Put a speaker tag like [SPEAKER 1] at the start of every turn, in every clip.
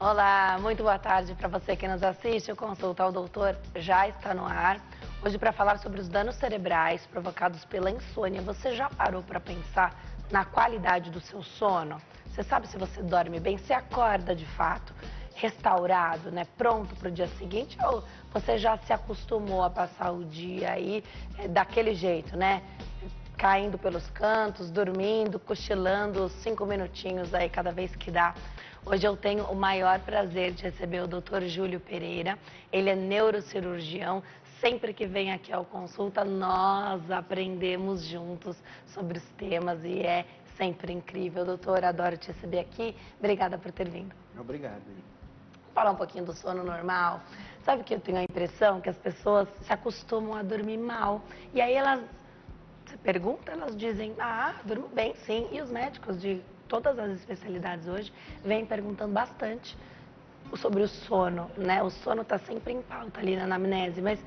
[SPEAKER 1] Olá, muito boa tarde para você que nos assiste. O Consulta ao Doutor já está no ar. Hoje para falar sobre os danos cerebrais provocados pela insônia. Você já parou para pensar na qualidade do seu sono? Você sabe se você dorme bem? Você acorda de fato restaurado, né? Pronto para o dia seguinte? Ou você já se acostumou a passar o dia aí daquele jeito, né? Caindo pelos cantos, dormindo, cochilando 5 minutinhos aí cada vez que dá. Hoje eu tenho o maior prazer de receber o Dr. Júlio Pereira. Ele é neurocirurgião. Sempre que vem aqui ao Consulta, nós aprendemos juntos sobre os temas e é sempre incrível. Doutor, adoro te receber aqui. Obrigada por ter vindo.
[SPEAKER 2] Obrigado.
[SPEAKER 1] Vou falar um pouquinho do sono normal. Sabe que eu tenho a impressão que as pessoas se acostumam a dormir mal. E aí você pergunta, elas dizem, durmo bem, sim. E os médicos de todas as especialidades hoje vêm perguntando bastante sobre o sono, né? O sono está sempre em pauta ali na anamnese, mas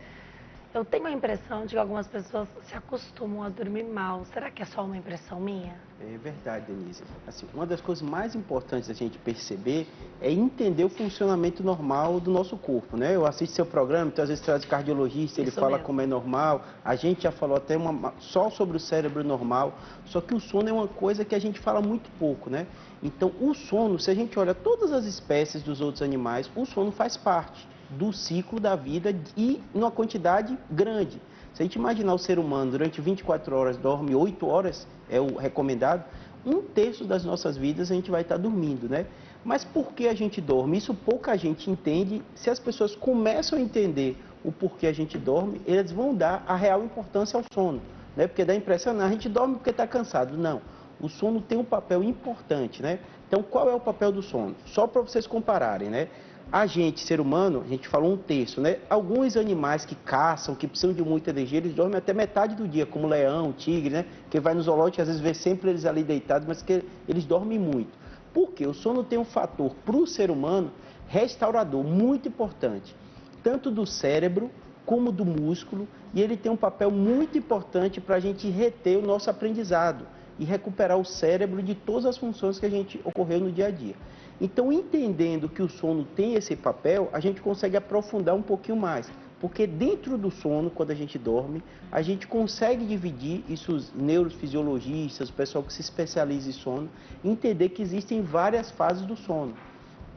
[SPEAKER 1] eu tenho a impressão de que algumas pessoas se acostumam a dormir mal. Será que é só uma impressão minha?
[SPEAKER 2] É verdade, Denise. Assim, uma das coisas mais importantes da gente perceber é entender o funcionamento normal do nosso corpo, né? Eu assisto seu programa, então às vezes traz o cardiologista, ele fala como é normal. A gente já falou até só sobre o cérebro normal, só que o sono é uma coisa que a gente fala muito pouco, né? Então, o sono, se a gente olha todas as espécies dos outros animais, o sono faz parte do ciclo da vida e numa quantidade grande. Se a gente imaginar o ser humano durante 24 horas dorme 8 horas, é o recomendado, 1/3 das nossas vidas a gente vai estar dormindo, né? Mas por que a gente dorme? Isso pouca gente entende. Se as pessoas começam a entender o porquê a gente dorme, eles vão dar a real importância ao sono, né? Porque dá a impressão, a gente dorme porque está cansado. Não, o sono tem um papel importante, né? Então, qual é o papel do sono? Só para vocês compararem, né? A gente, ser humano, a gente falou 1/3, né? Alguns animais que caçam, que precisam de muita energia, eles dormem até metade do dia, como leão, tigre, né? Que vai no zoológico, às vezes vê sempre eles ali deitados, mas que eles dormem muito. Por quê? O sono tem um fator, para o ser humano, restaurador, muito importante. Tanto do cérebro, como do músculo, e ele tem um papel muito importante para a gente reter o nosso aprendizado e recuperar o cérebro de todas as funções que a gente ocorreu no dia a dia. Então, entendendo que o sono tem esse papel, a gente consegue aprofundar um pouquinho mais. Porque dentro do sono, quando a gente dorme, a gente consegue dividir, isso os neurofisiologistas, o pessoal que se especializa em sono, entender que existem várias fases do sono.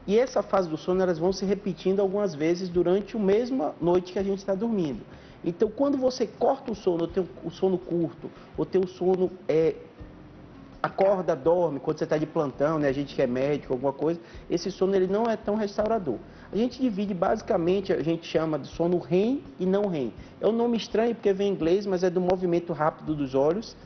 [SPEAKER 2] E essa fase do sono, elas vão se repetindo algumas vezes durante a mesma noite que a gente está dormindo. Então, quando você corta o sono, ou tem o sono curto, ou tem o sono acorda, dorme, quando você está de plantão, né, a gente que é médico, alguma coisa, esse sono ele não é tão restaurador. A gente divide basicamente, a gente chama de sono REM e não REM. É um nome estranho porque vem em inglês, mas é do movimento rápido dos olhos,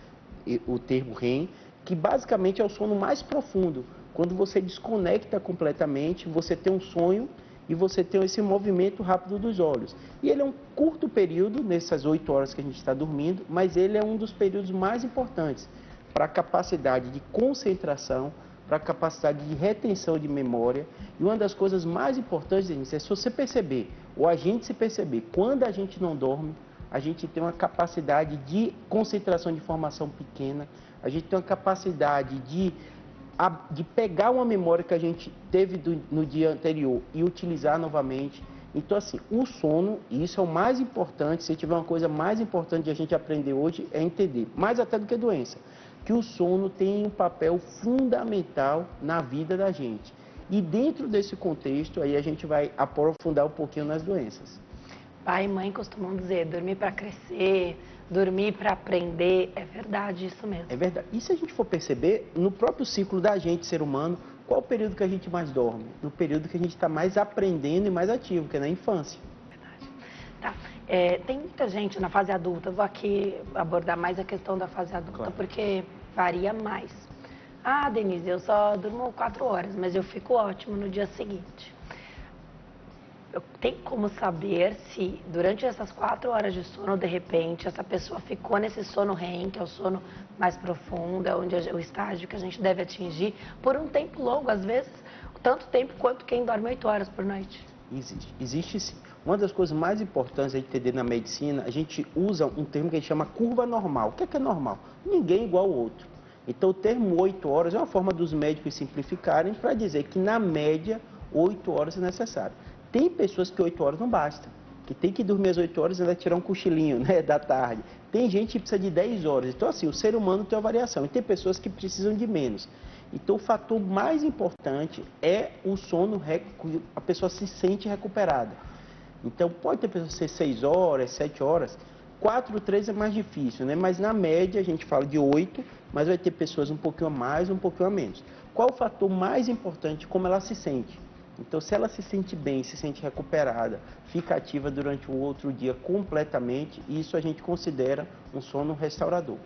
[SPEAKER 2] o termo REM, que basicamente é o sono mais profundo. Quando você desconecta completamente, você tem um sonho e você tem esse movimento rápido dos olhos. E ele é um curto período, nessas 8 horas que a gente está dormindo, mas ele é um dos períodos mais importantes para a capacidade de concentração, para a capacidade de retenção de memória. E uma das coisas mais importantes é se você perceber, ou a gente se perceber, quando a gente não dorme, a gente tem uma capacidade de concentração de informação pequena, a gente tem uma capacidade de pegar uma memória que a gente teve no dia anterior e utilizar novamente. Então, assim, o sono, e isso é o mais importante, se tiver uma coisa mais importante de a gente aprender hoje, é entender, mais até do que doença, que o sono tem um papel fundamental na vida da gente. E dentro desse contexto, aí a gente vai aprofundar um pouquinho nas doenças.
[SPEAKER 1] Pai e mãe costumam dizer, dormir para crescer, dormir para aprender. É verdade isso mesmo.
[SPEAKER 2] É verdade. E se a gente for perceber, no próprio ciclo da gente, ser humano, qual o período que a gente mais dorme? No período que a gente está mais aprendendo e mais ativo, que é na infância.
[SPEAKER 1] Verdade. Tá. Tem muita gente na fase adulta, eu vou aqui abordar mais a questão da fase adulta, claro, porque varia mais. Denise, eu só durmo 4 horas, mas eu fico ótimo no dia seguinte. Tem como saber se durante essas 4 horas de sono, de repente, essa pessoa ficou nesse sono REM, que é o sono mais profundo, onde o estágio que a gente deve atingir, por um tempo longo, às vezes, tanto tempo quanto quem dorme 8 horas por noite?
[SPEAKER 2] Existe sim. Uma das coisas mais importantes a gente entender na medicina, a gente usa um termo que a gente chama curva normal. O que é normal? Ninguém é igual ao outro. Então, o termo 8 horas é uma forma dos médicos simplificarem para dizer que, na média, 8 horas é necessário. Tem pessoas que 8 horas não basta, que tem que dormir às 8 horas e ainda tirar um cochilinho, né, da tarde. Tem gente que precisa de 10 horas. Então, assim, o ser humano tem uma variação. E tem pessoas que precisam de menos. Então, o fator mais importante é o sono, a pessoa se sente recuperada. Então, pode ter pessoas ser 6 horas, 7 horas. 4, 3 é mais difícil, né? Mas, na média, a gente fala de 8, mas vai ter pessoas um pouquinho a mais, um pouquinho a menos. Qual o fator mais importante? Como ela se sente. Então, se ela se sente bem, se sente recuperada, fica ativa durante o outro dia completamente, isso a gente considera um sono restaurador.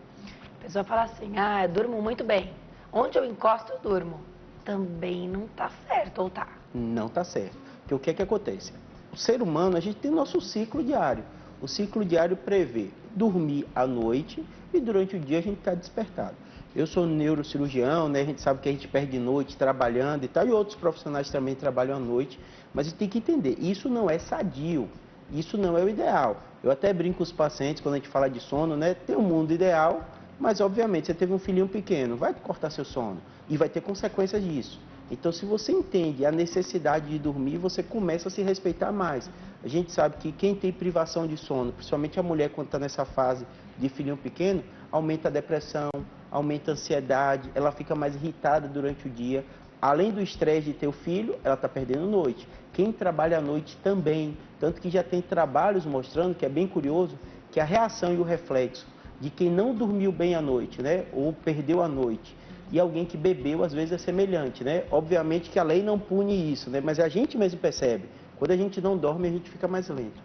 [SPEAKER 1] A pessoa fala assim, eu durmo muito bem. Onde eu encosto, eu durmo. Também não está certo, ou tá?
[SPEAKER 2] Não está certo. Porque o que é que acontece? O ser humano, a gente tem nosso ciclo diário. O ciclo diário prevê dormir à noite e durante o dia a gente está despertado. Eu sou neurocirurgião, né? A gente sabe que a gente perde noite trabalhando e tal, e outros profissionais também trabalham à noite, mas a gente tem que entender, isso não é sadio, isso não é o ideal. Eu até brinco com os pacientes, quando a gente fala de sono, né? Tem um mundo ideal, mas obviamente você teve um filhinho pequeno, vai cortar seu sono e vai ter consequências disso. Então, se você entende a necessidade de dormir, você começa a se respeitar mais. A gente sabe que quem tem privação de sono, principalmente a mulher quando está nessa fase de filhinho pequeno, aumenta a depressão, aumenta a ansiedade, ela fica mais irritada durante o dia. Além do estresse de ter o filho, ela está perdendo noite. Quem trabalha à noite também, tanto que já tem trabalhos mostrando, que é bem curioso, que a reação e o reflexo de quem não dormiu bem à noite, né, ou perdeu a noite, e alguém que bebeu, às vezes é semelhante, né? Obviamente que a lei não pune isso, né? Mas a gente mesmo percebe. Quando a gente não dorme, a gente fica mais lento.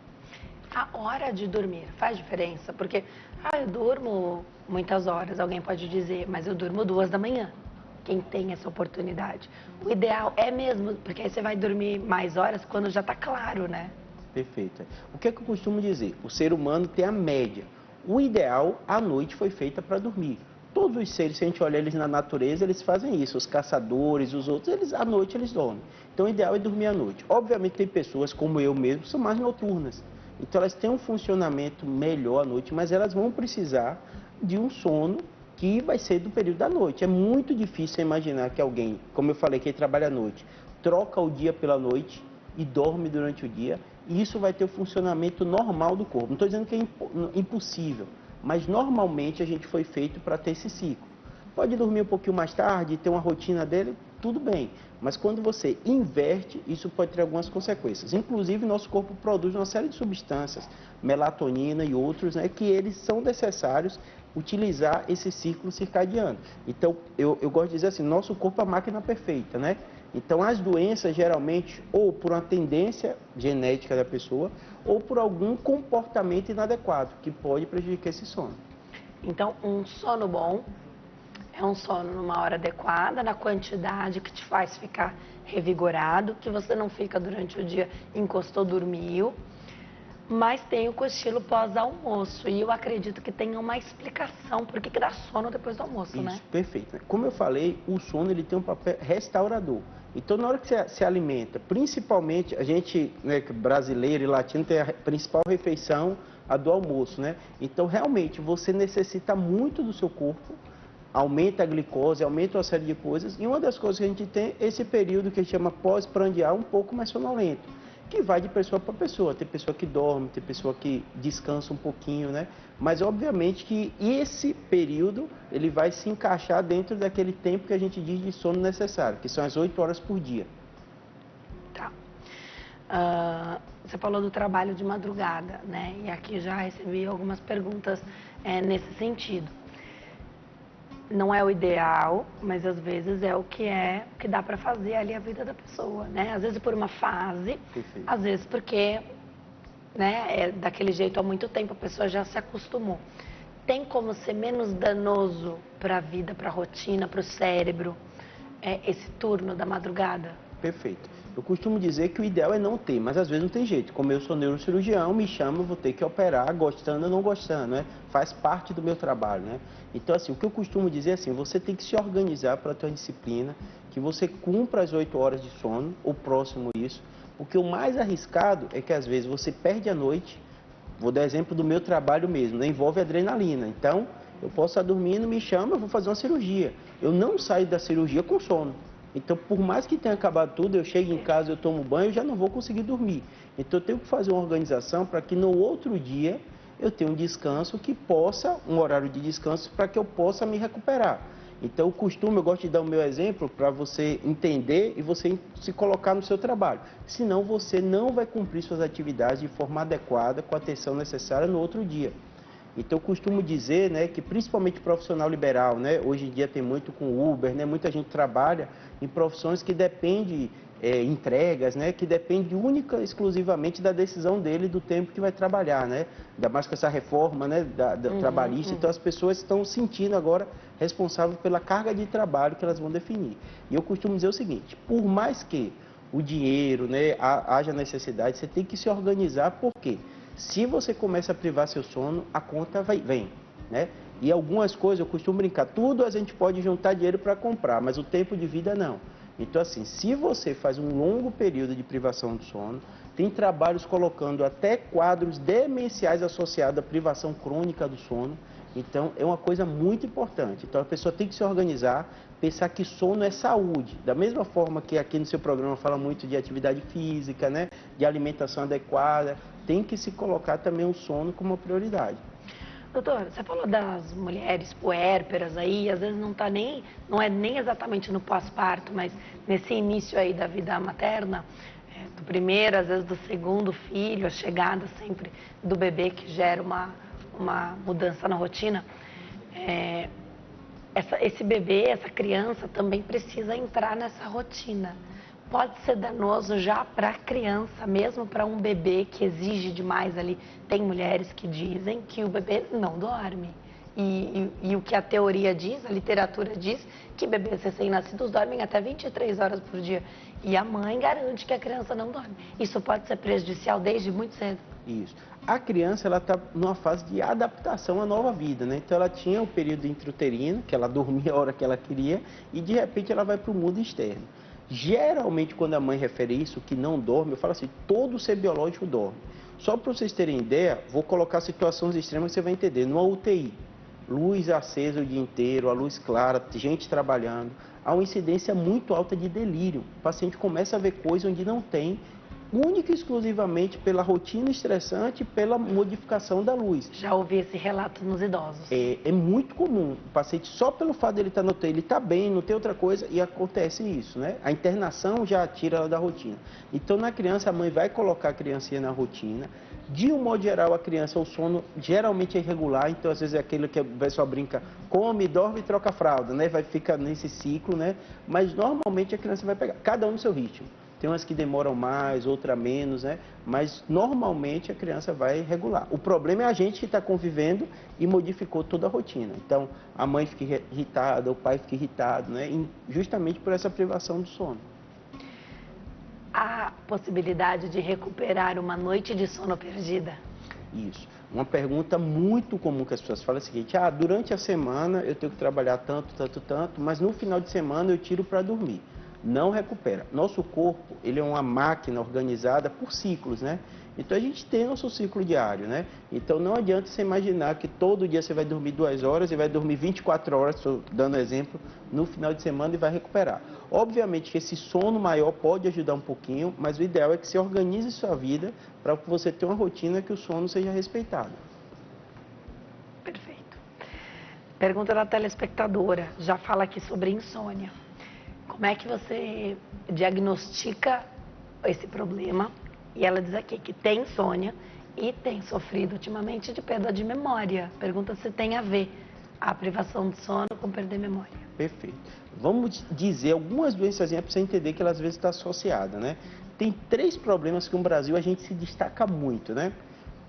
[SPEAKER 1] A hora de dormir faz diferença? Porque, eu durmo muitas horas, alguém pode dizer, mas eu durmo 2 da manhã. Quem tem essa oportunidade. O ideal é mesmo, porque aí você vai dormir mais horas quando já está claro, né?
[SPEAKER 2] Perfeito. O que é que eu costumo dizer? O ser humano tem a média. O ideal, a noite foi feita para dormir. Todos os seres, se a gente olhar eles na natureza, eles fazem isso. Os caçadores, os outros, à noite eles dormem. Então, o ideal é dormir à noite. Obviamente, tem pessoas, como eu mesmo, que são mais noturnas. Então, elas têm um funcionamento melhor à noite, mas elas vão precisar de um sono que vai ser do período da noite. É muito difícil imaginar que alguém, como eu falei, que trabalha à noite, troca o dia pela noite e dorme durante o dia, e isso vai ter o funcionamento normal do corpo. Não estou dizendo que é impossível, mas normalmente a gente foi feito para ter esse ciclo. Pode dormir um pouquinho mais tarde, ter uma rotina dele, tudo bem. Mas quando você inverte, isso pode ter algumas consequências. Inclusive, nosso corpo produz uma série de substâncias, melatonina e outros, né, que eles são necessários utilizar esse ciclo circadiano. Então, eu gosto de dizer assim, nosso corpo é a máquina perfeita, né? Então, as doenças, geralmente, ou por uma tendência genética da pessoa, ou por algum comportamento inadequado, que pode prejudicar esse sono.
[SPEAKER 1] Então, um sono bom é um sono numa hora adequada, na quantidade que te faz ficar revigorado, que você não fica durante o dia, encostou, dormiu, mas tem o cochilo pós-almoço. E eu acredito que tenha uma explicação por que dá sono depois do almoço,
[SPEAKER 2] Isso,
[SPEAKER 1] né?
[SPEAKER 2] Perfeito. Como eu falei, o sono ele tem um papel restaurador. Então, na hora que você se alimenta, principalmente a gente, né, brasileiro e latino, tem a principal refeição, a do almoço, né? Então, realmente, você necessita muito do seu corpo, aumenta a glicose, aumenta uma série de coisas, e uma das coisas que a gente tem é esse período que a gente chama pós-prandial, um pouco mais sonolento, que vai de pessoa para pessoa. Tem pessoa que dorme, tem pessoa que descansa um pouquinho, né? Mas, obviamente, que esse período, ele vai se encaixar dentro daquele tempo que a gente diz de sono necessário, que são as 8 horas por dia.
[SPEAKER 1] Tá. Você falou do trabalho de madrugada, né? E aqui já recebi algumas perguntas nesse sentido. Não é o ideal, mas às vezes é o que dá para fazer ali a vida da pessoa, né? Às vezes por uma fase,
[SPEAKER 2] Perfeito.
[SPEAKER 1] Às vezes porque, né, é daquele jeito há muito tempo, a pessoa já se acostumou. Tem como ser menos danoso para a vida, para a rotina, para o cérebro, esse turno da madrugada?
[SPEAKER 2] Perfeito. Eu costumo dizer que o ideal é não ter, mas às vezes não tem jeito. Como eu sou neurocirurgião, me chama, eu vou ter que operar, gostando ou não gostando, né? Faz parte do meu trabalho, né? Então, assim, o que eu costumo dizer é assim, você tem que se organizar para a tua disciplina, que você cumpra as 8 horas de sono, ou próximo isso, porque o mais arriscado é que às vezes você perde a noite. Vou dar exemplo do meu trabalho mesmo, né? Envolve adrenalina. Então, eu posso estar dormindo, me chama, eu vou fazer uma cirurgia. Eu não saio da cirurgia com sono. Então, por mais que tenha acabado tudo, eu chego em casa, eu tomo banho, eu já não vou conseguir dormir. Então, eu tenho que fazer uma organização para que no outro dia eu tenha um descanso um horário de descanso para que eu possa me recuperar. Então, o costume, eu gosto de dar o meu exemplo para você entender e você se colocar no seu trabalho. Senão, você não vai cumprir suas atividades de forma adequada, com a atenção necessária no outro dia. Então, eu costumo dizer, né, que principalmente profissional liberal, né, hoje em dia tem muito com Uber, né, muita gente trabalha em profissões que dependem entregas, né, que depende única e exclusivamente da decisão dele, do tempo que vai trabalhar, né, ainda mais com essa reforma, né, trabalhista. Então, as pessoas estão sentindo agora responsável pela carga de trabalho que elas vão definir. E eu costumo dizer o seguinte: por mais que o dinheiro, né, haja necessidade, você tem que se organizar, porque se você começa a privar seu sono, a conta vem, né? E algumas coisas, eu costumo brincar, tudo a gente pode juntar dinheiro para comprar, mas o tempo de vida não. Então, assim, se você faz um longo período de privação do sono, tem trabalhos colocando até quadros demenciais associados à privação crônica do sono. Então, é uma coisa muito importante. Então, a pessoa tem que se organizar, pensar que sono é saúde. Da mesma forma que aqui no seu programa fala muito de atividade física, né, de alimentação adequada, tem que se colocar também o sono como uma prioridade.
[SPEAKER 1] Doutor, você falou das mulheres puérperas aí, às vezes não é nem exatamente no pós-parto, mas nesse início aí da vida materna, do primeiro, às vezes do segundo filho, a chegada sempre do bebê que gera uma mudança na rotina. Esse bebê, essa criança também precisa entrar nessa rotina. Pode ser danoso já para a criança, mesmo para um bebê que exige demais ali. Tem mulheres que dizem que o bebê não dorme. E o que a teoria diz, a literatura diz, que bebês recém-nascidos dormem até 23 horas por dia. E a mãe garante que a criança não dorme. Isso pode ser prejudicial desde muito cedo.
[SPEAKER 2] Isso. A criança, ela está numa fase de adaptação à nova vida, né? Então, ela tinha o período intrauterino, que ela dormia a hora que ela queria, e de repente ela vai para o mundo externo. Geralmente, quando a mãe refere isso, que não dorme, eu falo assim, todo ser biológico dorme. Só para vocês terem ideia, vou colocar situações extremas que você vai entender. Numa UTI, luz acesa o dia inteiro, a luz clara, gente trabalhando, há uma incidência muito alta de delírio. O paciente começa a ver coisas onde não tem, única e exclusivamente pela rotina estressante e pela modificação da luz.
[SPEAKER 1] Já ouvi esse relato nos idosos.
[SPEAKER 2] É muito comum. O paciente, só pelo fato de ele estar no UTI, ele está bem, não tem outra coisa, e acontece isso, né? A internação já tira ela da rotina. Então, na criança, a mãe vai colocar a criancinha na rotina. De um modo geral, a criança, o sono geralmente é irregular, então às vezes é aquilo que o pessoal brinca, come, dorme e troca a fralda, né? Vai ficar nesse ciclo, né? Mas normalmente a criança vai pegar, cada um no seu ritmo. Tem umas que demoram mais, outra menos, né? Mas normalmente a criança vai regular. O problema é a gente que está convivendo e modificou toda a rotina. Então, a mãe fica irritada, o pai fica irritado, né? Justamente por essa privação do sono.
[SPEAKER 1] Há possibilidade de recuperar uma noite de sono perdida?
[SPEAKER 2] Isso. Uma pergunta muito comum que as pessoas falam é a seguinte: durante a semana eu tenho que trabalhar tanto, mas no final de semana eu tiro para dormir. Não recupera. Nosso corpo, ele é uma máquina organizada por ciclos, né? Então, a gente tem nosso ciclo diário, né? Então, não adianta você imaginar que todo dia você vai dormir 2 horas e vai dormir 24 horas, estou dando exemplo, no final de semana e vai recuperar. Obviamente que esse sono maior pode ajudar um pouquinho, mas o ideal é que você organize sua vida para que você tenha uma rotina que o sono seja respeitado.
[SPEAKER 1] Perfeito. Pergunta da telespectadora, já fala aqui sobre insônia. Como é que você diagnostica esse problema? E ela diz aqui que tem insônia e tem sofrido ultimamente de perda de memória. Pergunta se tem a ver a privação de sono com perder memória.
[SPEAKER 2] Perfeito. Vamos dizer algumas doenças para você entender que ela às vezes está associada, né? Tem 3 problemas que no Brasil a gente se destaca muito, né?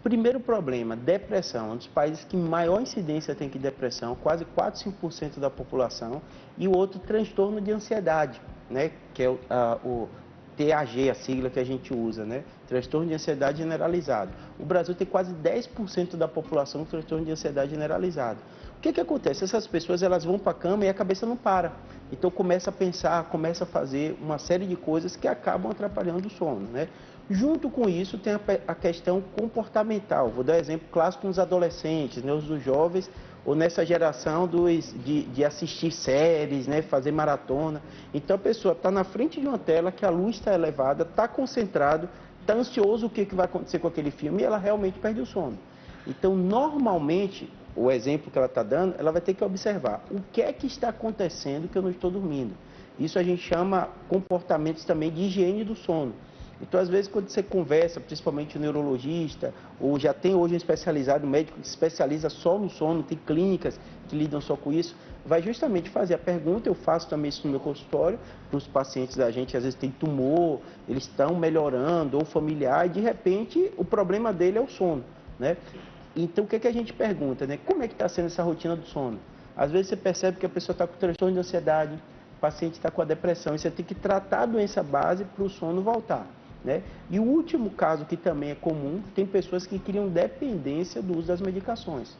[SPEAKER 2] Primeiro problema, depressão, um dos países que maior incidência tem que depressão, quase 4, 5% da população. E o outro, transtorno de ansiedade, né? Que é o TAG, a sigla que a gente usa, né? Transtorno de ansiedade generalizado. O Brasil tem quase 10% da população com transtorno de ansiedade generalizado. O que acontece? Essas pessoas, elas vão para a cama e a cabeça não para. Então começa a pensar, começa a fazer uma série de coisas que acabam atrapalhando o sono, né? Junto com isso tem a questão comportamental. Vou dar um exemplo clássico com os adolescentes, né, os jovens. ou nessa geração de assistir séries, né, fazer maratona. Então a pessoa está na frente de uma tela que a luz está elevada, está concentrado, está ansioso o que vai acontecer com aquele filme e ela realmente perde o sono. Então, normalmente, o exemplo que ela está dando, ela vai ter que observar o que é que está acontecendo que eu não estou dormindo. Isso a gente chama comportamentos também de higiene do sono. Então, às vezes, quando você conversa, principalmente o neurologista, ou já tem hoje um especializado, um médico que se especializa só no sono, tem clínicas que lidam só com isso, vai justamente fazer a pergunta. Eu faço também isso no meu consultório, para os pacientes da gente, às vezes tem tumor, eles estão melhorando, ou familiar, e de repente o problema dele é o sono, né? Então, o que é que a gente pergunta, né? Como é que está sendo essa rotina do sono? Às vezes você percebe que a pessoa está com transtorno de ansiedade, o paciente está com a depressão, e você tem que tratar a doença base para o sono voltar, né? E o último caso que também é comum, tem pessoas que criam dependência do uso das medicações.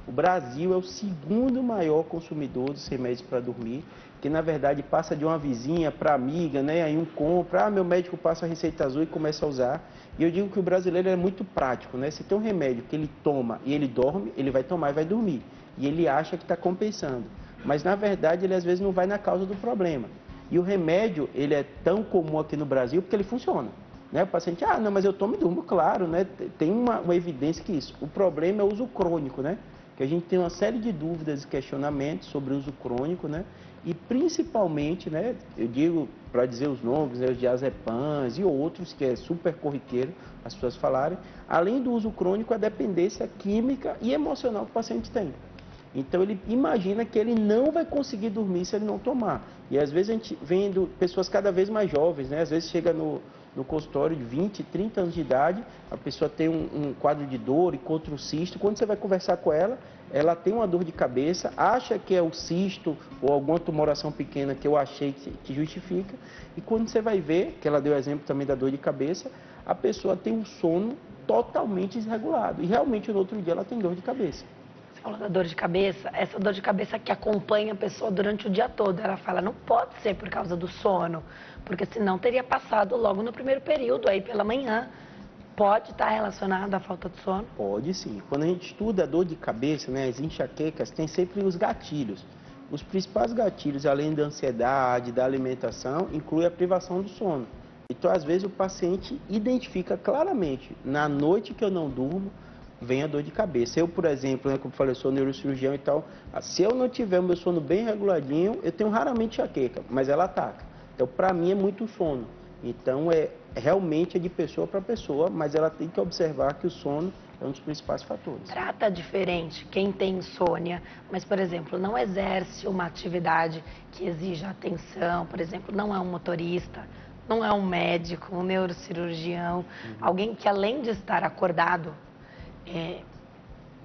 [SPEAKER 2] O Brasil é o segundo maior consumidor dos remédios para dormir, que na verdade passa de uma vizinha para amiga, né? Aí um compra, meu médico passa a receita azul e começa a usar. E eu digo que o brasileiro é muito prático, né? Se tem um remédio que ele toma e ele dorme, ele vai tomar e vai dormir. E ele acha que está compensando. Mas na verdade ele às vezes não vai na causa do problema. E o remédio, ele é tão comum aqui no Brasil porque ele funciona, né? O paciente, não, mas eu tomo e durmo, claro, né? Tem uma evidência que isso. O problema é o uso crônico, né? Que a gente tem uma série de dúvidas e questionamentos sobre o uso crônico, né? E principalmente, né, eu digo, para dizer os nomes, né, os diazepams e outros, que é super corriqueiro as pessoas falarem, além do uso crônico, a dependência química e emocional que o paciente tem. Então, ele imagina que ele não vai conseguir dormir se ele não tomar. E, às vezes, a gente vendo pessoas cada vez mais jovens, né? Às vezes, chega no consultório de 20, 30 anos de idade, a pessoa tem um quadro de dor, encontra um cisto. Quando você vai conversar com ela, ela tem uma dor de cabeça, acha que é o cisto ou alguma tumoração pequena que eu achei que justifica. E quando você vai ver, que ela deu exemplo também da dor de cabeça, a pessoa tem um sono totalmente desregulado. E, realmente, no outro dia, ela tem dor de cabeça.
[SPEAKER 1] Você falou da dor de cabeça, essa dor de cabeça que acompanha a pessoa durante o dia todo. Ela fala, não pode ser por causa do sono, porque senão teria passado logo no primeiro período, aí pela manhã. Pode estar relacionado à falta de sono?
[SPEAKER 2] Pode sim. Quando a gente estuda a dor de cabeça, né, as enxaquecas, tem sempre os gatilhos. Os principais gatilhos, além da ansiedade, da alimentação, inclui a privação do sono. Então, às vezes, o paciente identifica claramente, na noite que eu não durmo, vem a dor de cabeça. Eu, por exemplo, né, como eu falei, eu sou neurocirurgião e tal, se eu não tiver o meu sono bem reguladinho, eu tenho raramente enxaqueca, mas ela ataca. Então, para mim, é muito sono. Então, realmente é de pessoa para pessoa, mas ela tem que observar que o sono é um dos principais fatores.
[SPEAKER 1] Trata diferente quem tem insônia, mas, por exemplo, não exerce uma atividade que exija atenção, por exemplo, não é um motorista, não é um médico, um neurocirurgião, alguém que além de estar acordado,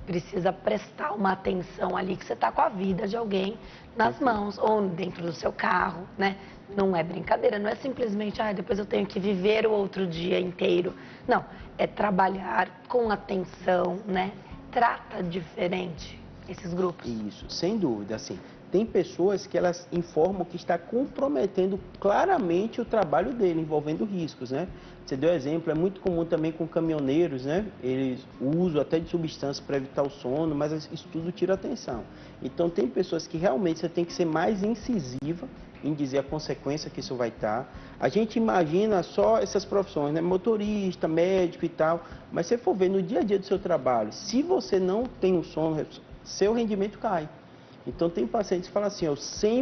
[SPEAKER 1] precisa prestar uma atenção ali, que você está com a vida de alguém nas mãos ou dentro do seu carro, né? Não é brincadeira, não é simplesmente, depois eu tenho que viver o outro dia inteiro. Não, é trabalhar com atenção, né? Trata diferente esses grupos.
[SPEAKER 2] Isso, sem dúvida, assim. Tem pessoas que elas informam que está comprometendo claramente o trabalho dele, envolvendo riscos, né? Você deu exemplo, é muito comum também com caminhoneiros, né? Eles usam até de substâncias para evitar o sono, mas isso tudo tira atenção. Então, tem pessoas que realmente você tem que ser mais incisiva em dizer a consequência que isso vai estar. A gente imagina só essas profissões, né? Motorista, médico e tal, mas se você for ver no dia a dia do seu trabalho, se você não tem o sono, seu rendimento cai. Então, tem pacientes que falam assim,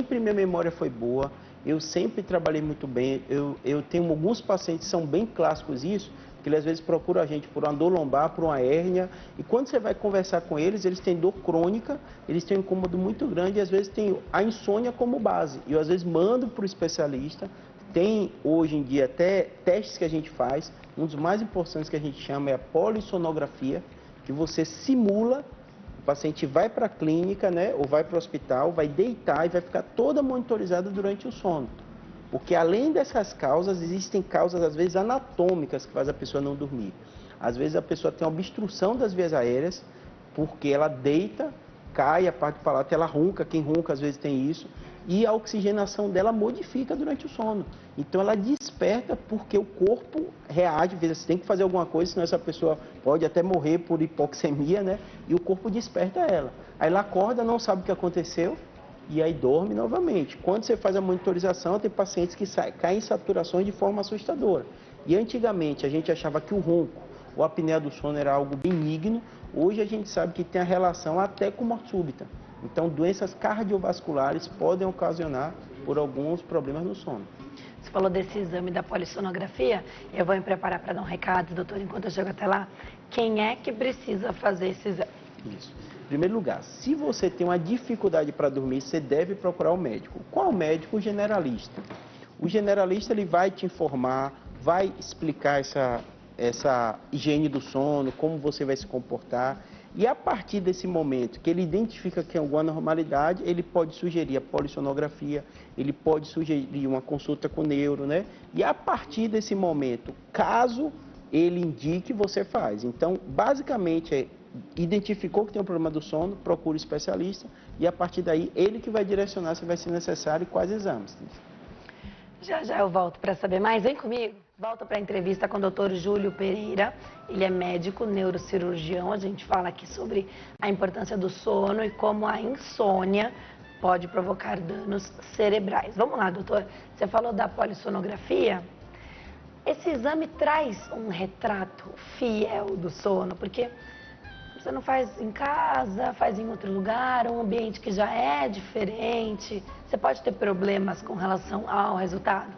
[SPEAKER 2] minha memória foi boa, eu sempre trabalhei muito bem, eu tenho alguns pacientes que são bem clássicos isso, que eles às vezes procuram a gente por uma dor lombar, por uma hérnia, e quando você vai conversar com eles, eles têm dor crônica, eles têm um incômodo muito grande, e às vezes tem a insônia como base. E eu às vezes mando para o especialista, tem hoje em dia até testes que a gente faz, um dos mais importantes que a gente chama é a polissonografia, que você simula. O paciente vai para a clínica, né, ou vai para o hospital, vai deitar e vai ficar toda monitorizada durante o sono. Porque além dessas causas, existem causas às vezes anatômicas que fazem a pessoa não dormir. Às vezes a pessoa tem obstrução das vias aéreas, porque ela deita, cai a parte do palato, ela ronca, quem ronca às vezes tem isso, e a oxigenação dela modifica durante o sono. Então ela desperta porque o corpo reage, você tem que fazer alguma coisa, senão essa pessoa pode até morrer por hipoxemia, né? E o corpo desperta ela. Aí ela acorda, não sabe o que aconteceu e aí dorme novamente. Quando você faz a monitorização, tem pacientes que caem em saturações de forma assustadora. E antigamente a gente achava que o ronco ou a apneia do sono era algo benigno, hoje a gente sabe que tem a relação até com morte súbita. Então, doenças cardiovasculares podem ocasionar por alguns problemas no sono.
[SPEAKER 1] Você falou desse exame da polissonografia, eu vou me preparar para dar um recado, doutor, enquanto eu chego até lá. Quem é que precisa fazer esse exame?
[SPEAKER 2] Isso. Em primeiro lugar, se você tem uma dificuldade para dormir, você deve procurar o médico. Qual médico? O generalista. O generalista ele vai te informar, vai explicar essa higiene do sono, como você vai se comportar. E a partir desse momento que ele identifica que tem alguma anormalidade, ele pode sugerir a polissonografia, ele pode sugerir uma consulta com o neuro, né? E a partir desse momento, caso ele indique, você faz. Então, basicamente, identificou que tem um problema do sono, procura o especialista e a partir daí, ele que vai direcionar se vai ser necessário e quais exames.
[SPEAKER 1] Já já eu volto para saber mais. Vem comigo. Volto para a entrevista com o Dr. Júlio Pereira. Ele é médico neurocirurgião. A gente fala aqui sobre a importância do sono e como a insônia pode provocar danos cerebrais. Vamos lá, doutor. Você falou da polissonografia. Esse exame traz um retrato fiel do sono, porque você não faz em casa, faz em outro lugar, um ambiente que já é diferente. Você pode ter problemas com relação ao resultado?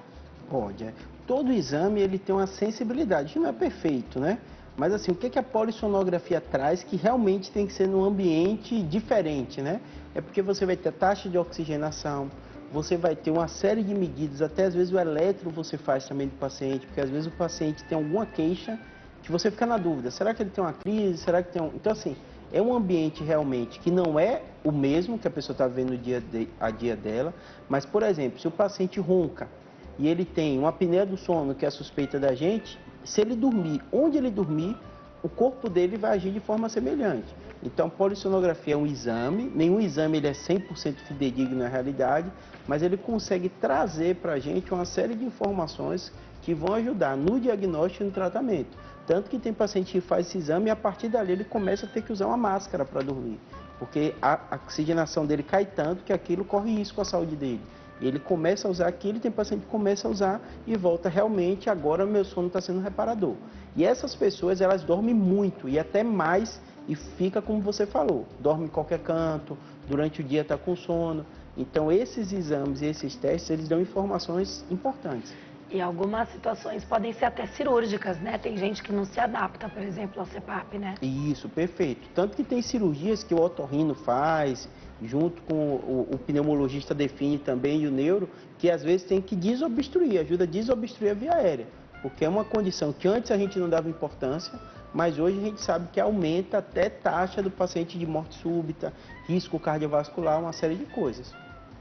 [SPEAKER 2] Pode. Todo exame ele tem uma sensibilidade, não é perfeito, né? Mas assim, o que a polissonografia traz que realmente tem que ser num ambiente diferente, né? É porque você vai ter taxa de oxigenação, você vai ter uma série de medidas, até às vezes o eletro você faz também do paciente, porque às vezes o paciente tem alguma queixa que você fica na dúvida, será que ele tem uma crise, será que tem um... Então assim, é um ambiente realmente que não é o mesmo que a pessoa está vivendo no dia a dia dela, mas por exemplo, se o paciente ronca, e ele tem uma apneia do sono, que é a suspeita da gente, se ele dormir, onde ele dormir, o corpo dele vai agir de forma semelhante. Então, polissonografia é um exame, nenhum exame ele é 100% fidedigno na realidade, mas ele consegue trazer para a gente uma série de informações que vão ajudar no diagnóstico e no tratamento. Tanto que tem paciente que faz esse exame e a partir dali ele começa a ter que usar uma máscara para dormir, porque a oxigenação dele cai tanto que aquilo corre risco à saúde dele. Ele começa a usar aquilo, tem paciente que começa a usar e volta realmente, agora meu sono está sendo reparador. E essas pessoas, elas dormem muito e até mais e fica como você falou, dorme em qualquer canto, durante o dia está com sono. Então esses exames e esses testes, eles dão informações importantes.
[SPEAKER 1] E algumas situações podem ser até cirúrgicas, né? Tem gente que não se adapta, por exemplo, ao CPAP, né?
[SPEAKER 2] Isso, perfeito. Tanto que tem cirurgias que o otorrino faz, junto com o pneumologista define também e o neuro, que às vezes tem que desobstruir, ajuda a desobstruir a via aérea. Porque é uma condição que antes a gente não dava importância, mas hoje a gente sabe que aumenta até taxa do paciente de morte súbita, risco cardiovascular, uma série de coisas.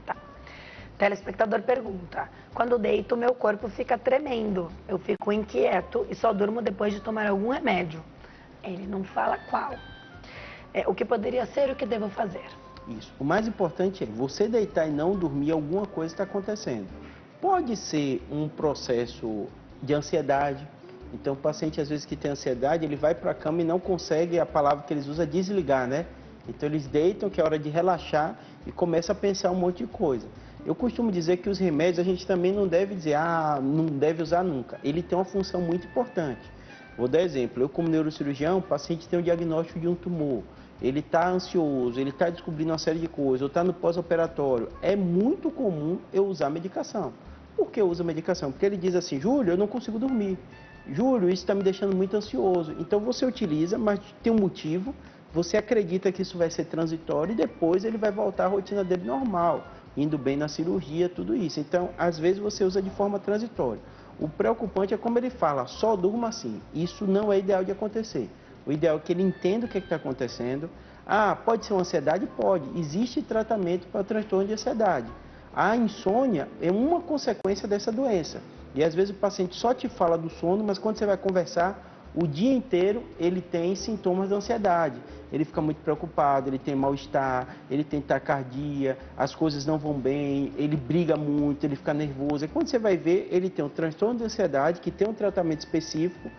[SPEAKER 1] Tá. O telespectador pergunta, quando deito meu corpo fica tremendo, eu fico inquieto e só durmo depois de tomar algum remédio. Ele não fala qual. O que poderia ser, o que devo fazer?
[SPEAKER 2] Isso. O mais importante é você deitar e não dormir, alguma coisa está acontecendo. Pode ser um processo de ansiedade. Então, o paciente, às vezes, que tem ansiedade, ele vai para a cama e não consegue, a palavra que eles usam é desligar, né? Então, eles deitam, que é hora de relaxar, e começa a pensar um monte de coisa. Eu costumo dizer que os remédios, a gente também não deve dizer, não deve usar nunca. Ele tem uma função muito importante. Vou dar exemplo. Eu, como neurocirurgião, o paciente tem o diagnóstico de um tumor. Ele está ansioso, ele está descobrindo uma série de coisas, ou está no pós-operatório. É muito comum eu usar medicação. Por que eu uso medicação? Porque ele diz assim, Júlio, eu não consigo dormir. Júlio, isso está me deixando muito ansioso. Então você utiliza, mas tem um motivo, você acredita que isso vai ser transitório e depois ele vai voltar à rotina dele normal, indo bem na cirurgia, tudo isso. Então, às vezes você usa de forma transitória. O preocupante é como ele fala, só durma assim. Isso não é ideal de acontecer. O ideal é que ele entenda o que está acontecendo. Pode ser uma ansiedade? Pode. Existe tratamento para transtorno de ansiedade. A insônia é uma consequência dessa doença. E às vezes o paciente só te fala do sono, mas quando você vai conversar, o dia inteiro ele tem sintomas de ansiedade. Ele fica muito preocupado, ele tem mal-estar, ele tem taquicardia, as coisas não vão bem, ele briga muito, ele fica nervoso. E quando você vai ver, ele tem um transtorno de ansiedade que tem um tratamento específico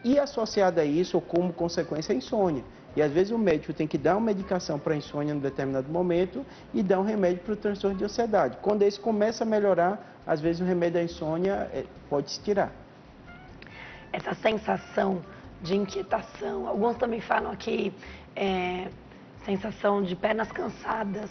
[SPEAKER 2] e associado a isso, ou como consequência, a insônia. E às vezes o médico tem que dar uma medicação para insônia em determinado momento e dar um remédio para o transtorno de ansiedade. Quando esse começa a melhorar, às vezes o remédio da insônia pode se tirar.
[SPEAKER 1] Essa sensação de inquietação, alguns também falam aqui, sensação de pernas cansadas,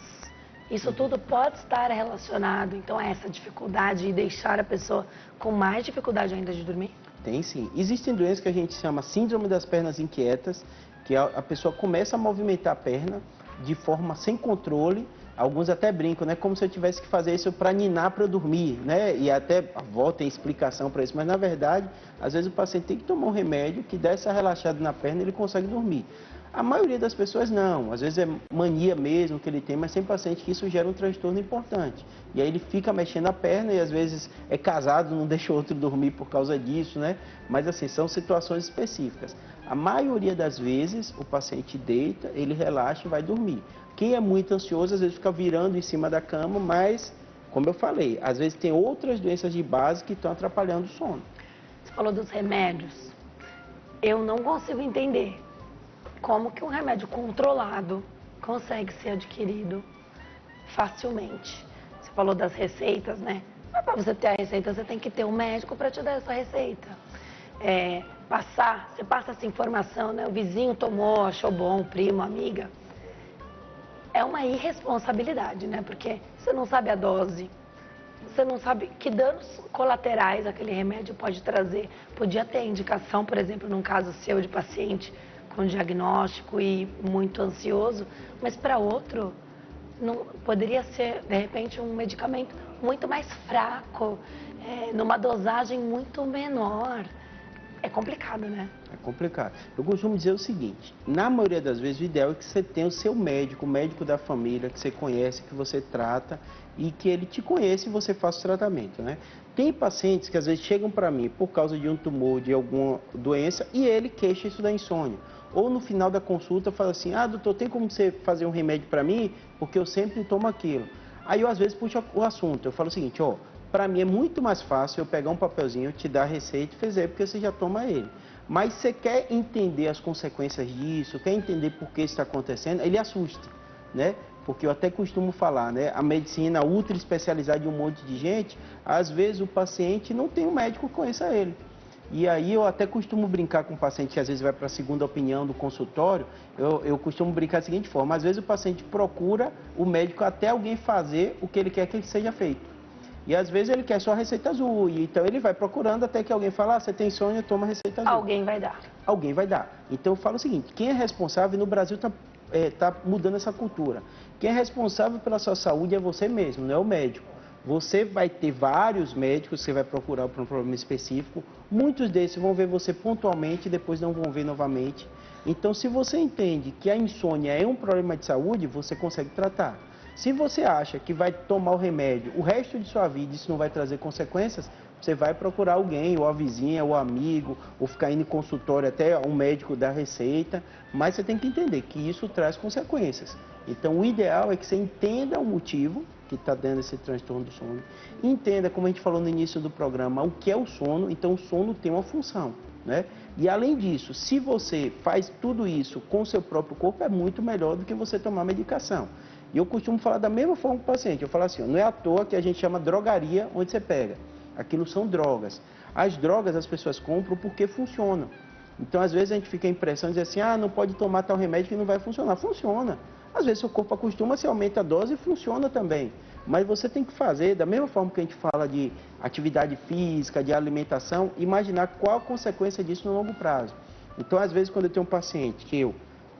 [SPEAKER 1] isso tudo pode estar relacionado, então, a essa dificuldade e deixar a pessoa com mais dificuldade ainda de dormir?
[SPEAKER 2] Tem sim. Existem doenças que a gente chama síndrome das pernas inquietas, que a pessoa começa a movimentar a perna de forma sem controle. Alguns até brincam, né? Como se eu tivesse que fazer isso para ninar, para eu dormir, né? E até a avó tem explicação para isso, mas na verdade, às vezes o paciente tem que tomar um remédio que dá essa relaxada na perna e ele consegue dormir. A maioria das pessoas não, às vezes é mania mesmo que ele tem, mas tem paciente que isso gera um transtorno importante. E aí ele fica mexendo a perna e às vezes é casado, não deixa o outro dormir por causa disso, né? Mas assim, são situações específicas. A maioria das vezes o paciente deita, ele relaxa e vai dormir. Quem é muito ansioso às vezes fica virando em cima da cama, mas, como eu falei, às vezes tem outras doenças de base que estão atrapalhando o sono.
[SPEAKER 1] Você falou dos remédios. Eu não consigo entender como que um remédio controlado consegue ser adquirido facilmente. Você falou das receitas, né? Mas para você ter a receita, você tem que ter um médico para te dar essa receita. Você passa essa informação, né? O vizinho tomou, achou bom, o primo, a amiga. É uma irresponsabilidade, né? Porque você não sabe a dose, você não sabe que danos colaterais aquele remédio pode trazer. Podia ter indicação, por exemplo, num caso seu de paciente com diagnóstico e muito ansioso, mas para outro não, poderia ser, de repente, um medicamento muito mais fraco, numa dosagem muito menor. É complicado, né?
[SPEAKER 2] É complicado. Eu costumo dizer o seguinte, na maioria das vezes o ideal é que você tenha o seu médico, o médico da família, que você conhece, que você trata e que ele te conheça e você faça o tratamento, né? Tem pacientes que às vezes chegam para mim por causa de um tumor, de alguma doença e ele queixa isso da insônia. Ou no final da consulta fala assim, doutor, tem como você fazer um remédio para mim? Porque eu sempre tomo aquilo. Aí eu às vezes puxo o assunto, eu falo o seguinte, para mim é muito mais fácil eu pegar um papelzinho, te dar a receita e fazer, porque você já toma ele. Mas você quer entender as consequências disso, quer entender por que isso está acontecendo, ele assusta, né? Porque eu até costumo falar, né? A medicina ultra especializada de um monte de gente, às vezes o paciente não tem um médico que conheça ele. E aí eu até costumo brincar com o paciente que às vezes vai para a segunda opinião do consultório, eu costumo brincar da seguinte forma, às vezes o paciente procura o médico até alguém fazer o que ele quer que seja feito. E às vezes ele quer só a receita azul, e então ele vai procurando até que alguém fala, você tem insônia, toma a receita azul.
[SPEAKER 1] Alguém vai dar.
[SPEAKER 2] Alguém vai dar. Então eu falo o seguinte, quem é responsável, no Brasil está mudando essa cultura, quem é responsável pela sua saúde é você mesmo, não é o médico. Você vai ter vários médicos, você vai procurar para um problema específico, muitos desses vão ver você pontualmente e depois não vão ver novamente. Então, se você entende que a insônia é um problema de saúde, você consegue tratar. Se você acha que vai tomar o remédio o resto de sua vida e isso não vai trazer consequências, você vai procurar alguém, ou a vizinha, ou amigo, ou ficar indo em consultório até um médico dar receita, mas você tem que entender que isso traz consequências. Então, o ideal é que você entenda o motivo que está dando esse transtorno do sono, entenda, como a gente falou no início do programa, o que é o sono, então o sono tem uma função, né? E além disso, se você faz tudo isso com o seu próprio corpo, é muito melhor do que você tomar medicação. E eu costumo falar da mesma forma com o paciente, eu falo assim, não é à toa que a gente chama drogaria onde você pega, aquilo são drogas. As drogas as pessoas compram porque funcionam. Então, às vezes a gente fica a impressão de dizer assim, não pode tomar tal remédio que não vai funcionar. Funciona. Às vezes seu corpo acostuma, você aumenta a dose e funciona também. Mas você tem que fazer, da mesma forma que a gente fala de atividade física, de alimentação, imaginar qual a consequência disso no longo prazo. Então, às vezes, quando eu tenho um paciente que eu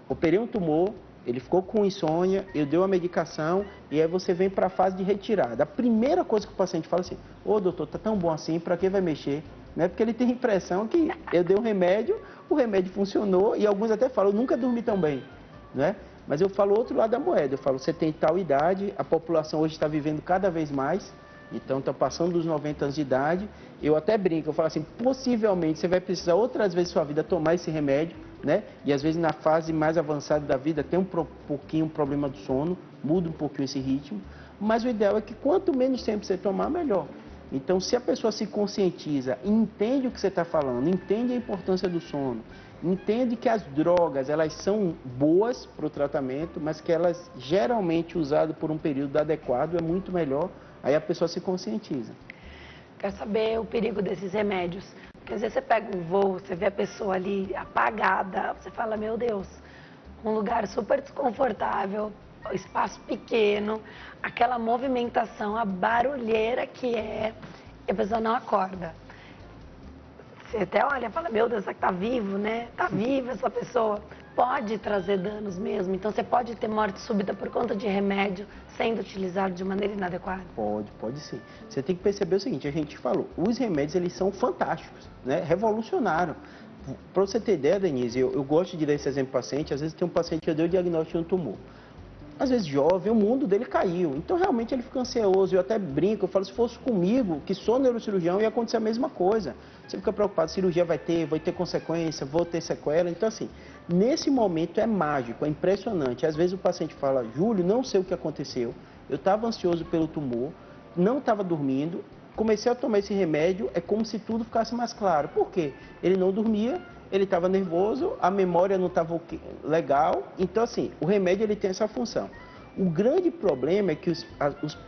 [SPEAKER 2] operei um tumor, ele ficou com insônia, eu dei uma medicação e aí você vem para a fase de retirada. A primeira coisa que o paciente fala assim, doutor, tá tão bom assim, para que vai mexer? Né? Porque ele tem a impressão que eu dei um remédio, o remédio funcionou e alguns até falam, eu nunca dormi tão bem, né? Mas eu falo outro lado da moeda, eu falo, você tem tal idade, a população hoje está vivendo cada vez mais, então está passando dos 90 anos de idade, eu até brinco, eu falo assim, possivelmente você vai precisar outras vezes na sua vida tomar esse remédio, né? E às vezes na fase mais avançada da vida tem um pouquinho um problema do sono, muda um pouquinho esse ritmo, mas o ideal é que quanto menos tempo você tomar, melhor. Então, se a pessoa se conscientiza, entende o que você está falando, entende a importância do sono, entende que as drogas, elas são boas para o tratamento, mas que elas, geralmente, usadas por um período adequado, é muito melhor, aí a pessoa se conscientiza.
[SPEAKER 1] Quer saber o perigo desses remédios? Porque às vezes você pega um voo, você vê a pessoa ali apagada, você fala, meu Deus, um lugar super desconfortável, espaço pequeno, aquela movimentação, a barulheira que é, e a pessoa não acorda. Você até olha e fala, meu Deus, será que tá vivo, né? Tá viva essa pessoa. Pode trazer danos mesmo. Então, você pode ter morte súbita por conta de remédio sendo utilizado de maneira inadequada?
[SPEAKER 2] Pode sim. Você tem que perceber o seguinte, a gente falou, os remédios, eles são fantásticos, né? Revolucionaram. Para você ter ideia, Denise, eu gosto de dar esse exemplo para o paciente, às vezes tem um paciente que deu o diagnóstico de um tumor. Às vezes jovem, o mundo dele caiu. Então, realmente, ele fica ansioso. Eu até brinco, eu falo, se fosse comigo, que sou neurocirurgião, ia acontecer a mesma coisa. Você fica preocupado, cirurgia vai ter consequência, vou ter sequela. Então, assim, nesse momento é mágico, é impressionante. Às vezes o paciente fala, Júlio, não sei o que aconteceu, eu estava ansioso pelo tumor, não estava dormindo, comecei a tomar esse remédio, é como se tudo ficasse mais claro. Por quê? Ele não dormia, ele estava nervoso, a memória não estava legal. Então, assim, o remédio ele tem essa função. O grande problema é que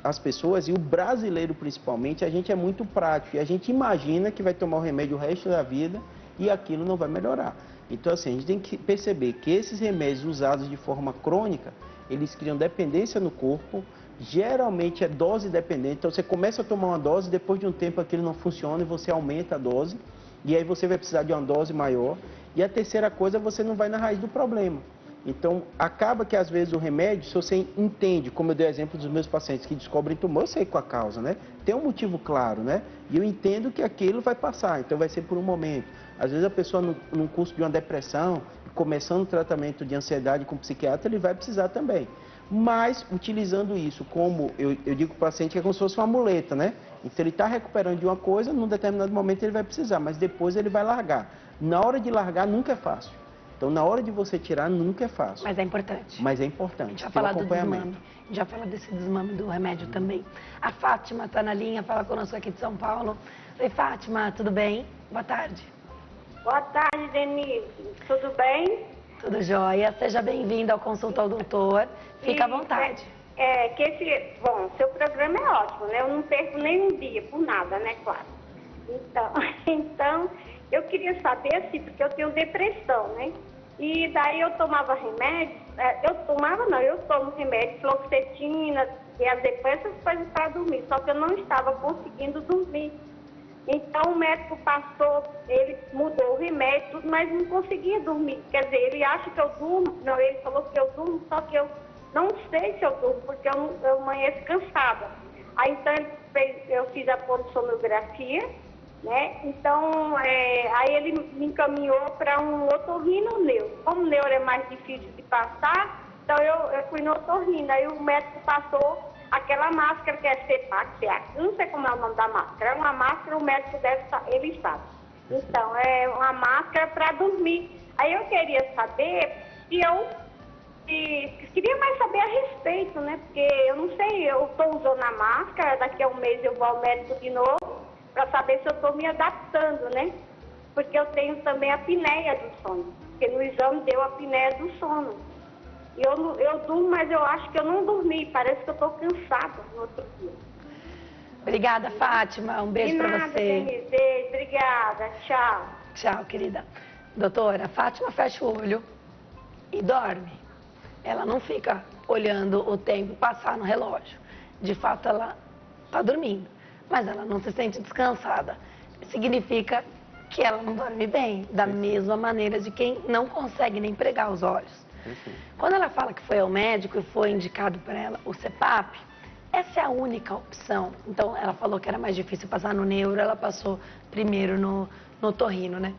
[SPEAKER 2] as pessoas, e o brasileiro principalmente, a gente é muito prático. E a gente imagina que vai tomar o remédio o resto da vida e aquilo não vai melhorar. Então, assim, a gente tem que perceber que esses remédios usados de forma crônica, eles criam dependência no corpo. Geralmente é dose dependente. Então, você começa a tomar uma dose, depois de um tempo aquilo não funciona e você aumenta a dose. E aí você vai precisar de uma dose maior. E a terceira coisa, você não vai na raiz do problema. Então, acaba que às vezes o remédio, se você entende, como eu dei exemplo dos meus pacientes que descobrem tumor, eu sei qual a causa, né? Tem um motivo claro, né? E eu entendo que aquilo vai passar, então vai ser por um momento. Às vezes a pessoa, num curso de uma depressão, começando o tratamento de ansiedade com o psiquiatra, ele vai precisar também. Mas, utilizando isso como, eu digo para o paciente que é como se fosse uma muleta, né? Então, ele está recuperando de uma coisa, num determinado momento ele vai precisar, mas depois ele vai largar. Na hora de largar, nunca é fácil. Então, na hora de você tirar, nunca é fácil.
[SPEAKER 1] Mas é importante.
[SPEAKER 2] Mas é importante.
[SPEAKER 1] A gente já fala do desmame. A gente já fala desse desmame do remédio também. A Fátima está na linha, fala conosco aqui de São Paulo. Oi, Fátima, tudo bem? Boa tarde.
[SPEAKER 3] Boa tarde, Denise. Tudo bem?
[SPEAKER 1] Tudo jóia. Seja bem-vinda ao Consulta ao Doutor. Fica à vontade.
[SPEAKER 3] Bom, seu programa é ótimo, né? Eu não perco nem um dia por nada, né, claro. Então, eu queria saber, assim, porque eu tenho depressão, né? E daí eu tomava remédio, eu tomo remédio, fluoxetina, diazepam, essas coisas para dormir, só que eu não estava conseguindo dormir. Então o médico passou, ele mudou o remédio, mas não conseguia dormir. Quer dizer, ele acha que eu durmo, não, ele falou que eu durmo, só que eu não sei se eu durmo, porque eu amanheço cansada. Aí então eu fiz a polissonografia, né? Então, aí ele me encaminhou para um otorrino neuro. Como neuro é mais difícil de passar, então eu fui no otorrino. Aí o médico passou aquela máscara que é CEPAC, eu não sei como é o nome da máscara. É uma máscara, o médico ele sabe. Então, é uma máscara para dormir. Aí eu queria saber queria mais saber a respeito, né? Porque eu não sei, eu estou usando a máscara, daqui a um mês eu vou ao médico de novo, para saber se eu estou me adaptando, né? Porque eu tenho também a apneia do sono, porque no exame deu a apneia do sono. E eu durmo, mas eu acho que eu não dormi, parece que eu estou cansada no outro dia.
[SPEAKER 1] Obrigada, Fátima, um beijo para você.
[SPEAKER 3] Denise, beijo, obrigada, tchau.
[SPEAKER 1] Tchau, querida. Doutora, a Fátima fecha o olho e dorme. Ela não fica olhando o tempo passar no relógio. De fato, ela está dormindo, mas ela não se sente descansada. Significa que ela não dorme bem, da mesma maneira de quem não consegue nem pregar os olhos. Quando ela fala que foi ao médico e foi indicado para ela o CEPAP, essa é a única opção. Então, ela falou que era mais difícil passar no neuro, ela passou primeiro no otorrino, né?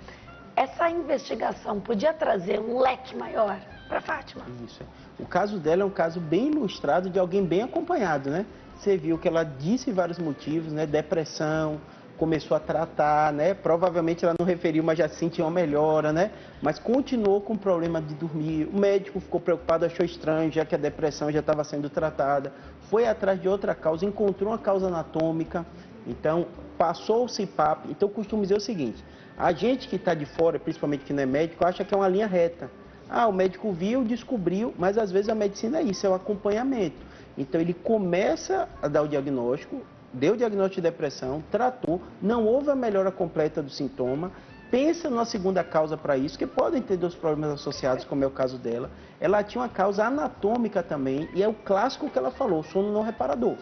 [SPEAKER 1] Essa investigação podia trazer um leque maior para Fátima?
[SPEAKER 2] Isso. O caso dela é um caso bem ilustrado de alguém bem acompanhado, né? Você viu que ela disse vários motivos, né? Depressão, começou a tratar, né? Provavelmente ela não referiu, mas já sentiu uma melhora, né? Mas continuou com o problema de dormir. O médico ficou preocupado, achou estranho, já que a depressão já estava sendo tratada. Foi atrás de outra causa, encontrou uma causa anatômica. Então, passou o CPAP. Então, eu costumo dizer o seguinte, a gente que está de fora, principalmente que não é médico, acha que é uma linha reta. Ah, o médico viu, descobriu, mas às vezes a medicina é isso, é o acompanhamento. Então, ele começa a dar o diagnóstico, deu o diagnóstico de depressão, tratou, não houve a melhora completa do sintoma, pensa numa segunda causa para isso, que podem ter 2 problemas associados, como é o caso dela. Ela tinha uma causa anatômica também, e é o clássico que ela falou, sono não reparador.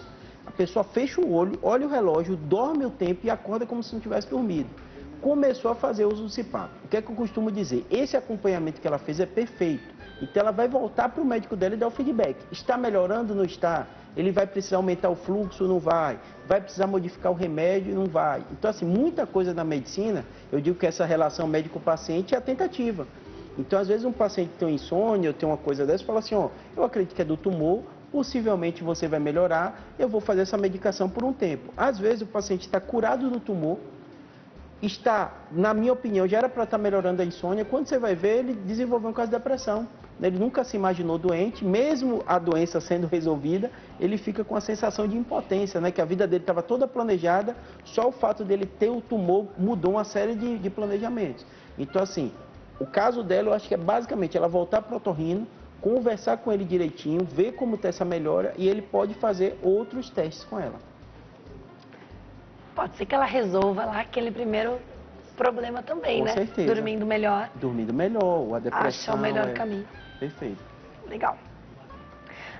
[SPEAKER 2] A pessoa fecha o olho, olha o relógio, dorme o tempo e acorda como se não tivesse dormido. Começou a fazer uso do CPAP. O que é que eu costumo dizer? Esse acompanhamento que ela fez é perfeito. Então ela vai voltar para o médico dela e dar o feedback. Está melhorando ou não está? Ele vai precisar aumentar o fluxo? Não vai. Vai precisar modificar o remédio? Não vai. Então, assim, muita coisa na medicina, eu digo que essa relação médico-paciente é a tentativa. Então, às vezes, um paciente tem insônia ou tem uma coisa dessa, fala assim, ó, eu acredito que é do tumor, possivelmente você vai melhorar, eu vou fazer essa medicação por um tempo. Às vezes, o paciente está curado do tumor, está, na minha opinião, já era para estar melhorando a insônia, quando você vai ver, ele desenvolveu um caso de depressão. Ele nunca se imaginou doente, mesmo a doença sendo resolvida, ele fica com a sensação de impotência, né? Que a vida dele estava toda planejada, só o fato dele ter o tumor mudou uma série de planejamentos. Então, assim, o caso dela, eu acho que é basicamente ela voltar para o otorrino, conversar com ele direitinho, ver como está essa melhora e ele pode fazer outros testes com ela.
[SPEAKER 1] Pode ser que ela resolva lá aquele primeiro problema também, né?
[SPEAKER 2] Com certeza.
[SPEAKER 1] Dormindo melhor.
[SPEAKER 2] Dormindo melhor, a depressão.
[SPEAKER 1] Acha o melhor caminho.
[SPEAKER 2] Perfeito.
[SPEAKER 1] Legal.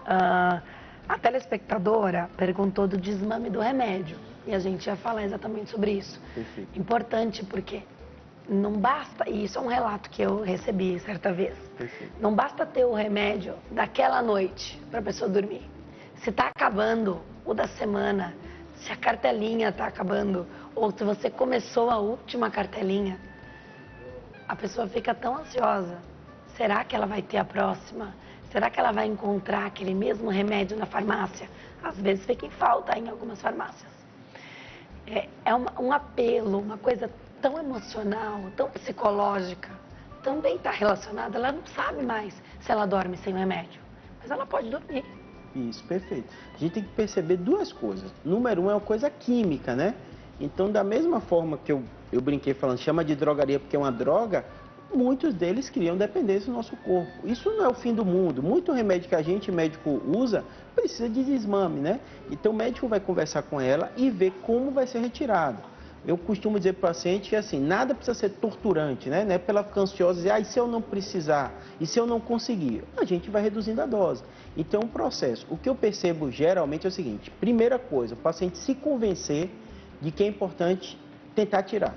[SPEAKER 1] A telespectadora perguntou do desmame do remédio. E a gente ia falar exatamente sobre isso.
[SPEAKER 2] Perfeito.
[SPEAKER 1] Importante porque não basta, e isso é um relato que eu recebi certa vez.
[SPEAKER 2] Perfeito.
[SPEAKER 1] Não basta ter o remédio daquela noite para a pessoa dormir. Se está acabando o da semana, se a cartelinha está acabando, ou se você começou a última cartelinha, a pessoa fica tão ansiosa. Será que ela vai ter a próxima? Será que ela vai encontrar aquele mesmo remédio na farmácia? Às vezes fica em falta em algumas farmácias. É um apelo, uma coisa tão emocional, tão psicológica, também está relacionada. Ela não sabe mais se ela dorme sem o remédio, mas ela pode dormir.
[SPEAKER 2] Isso, perfeito. A gente tem que perceber 2 coisas. Número 1 é uma coisa química, né? Então, da mesma forma que eu brinquei falando, chama de drogaria porque é uma droga, muitos deles criam dependência no nosso corpo. Isso não é o fim do mundo. Muito remédio que a gente, médico, usa, precisa de desmame, né? Então, o médico vai conversar com ela e ver como vai ser retirado. Eu costumo dizer para o paciente que, assim, nada precisa ser torturante, né? Não é pela ficar ansiosa e dizer, e se eu não precisar? E se eu não conseguir? A gente vai reduzindo a dose. Então, o processo. O que eu percebo geralmente é o seguinte, primeira coisa, o paciente se convencer de que é importante tentar tirar.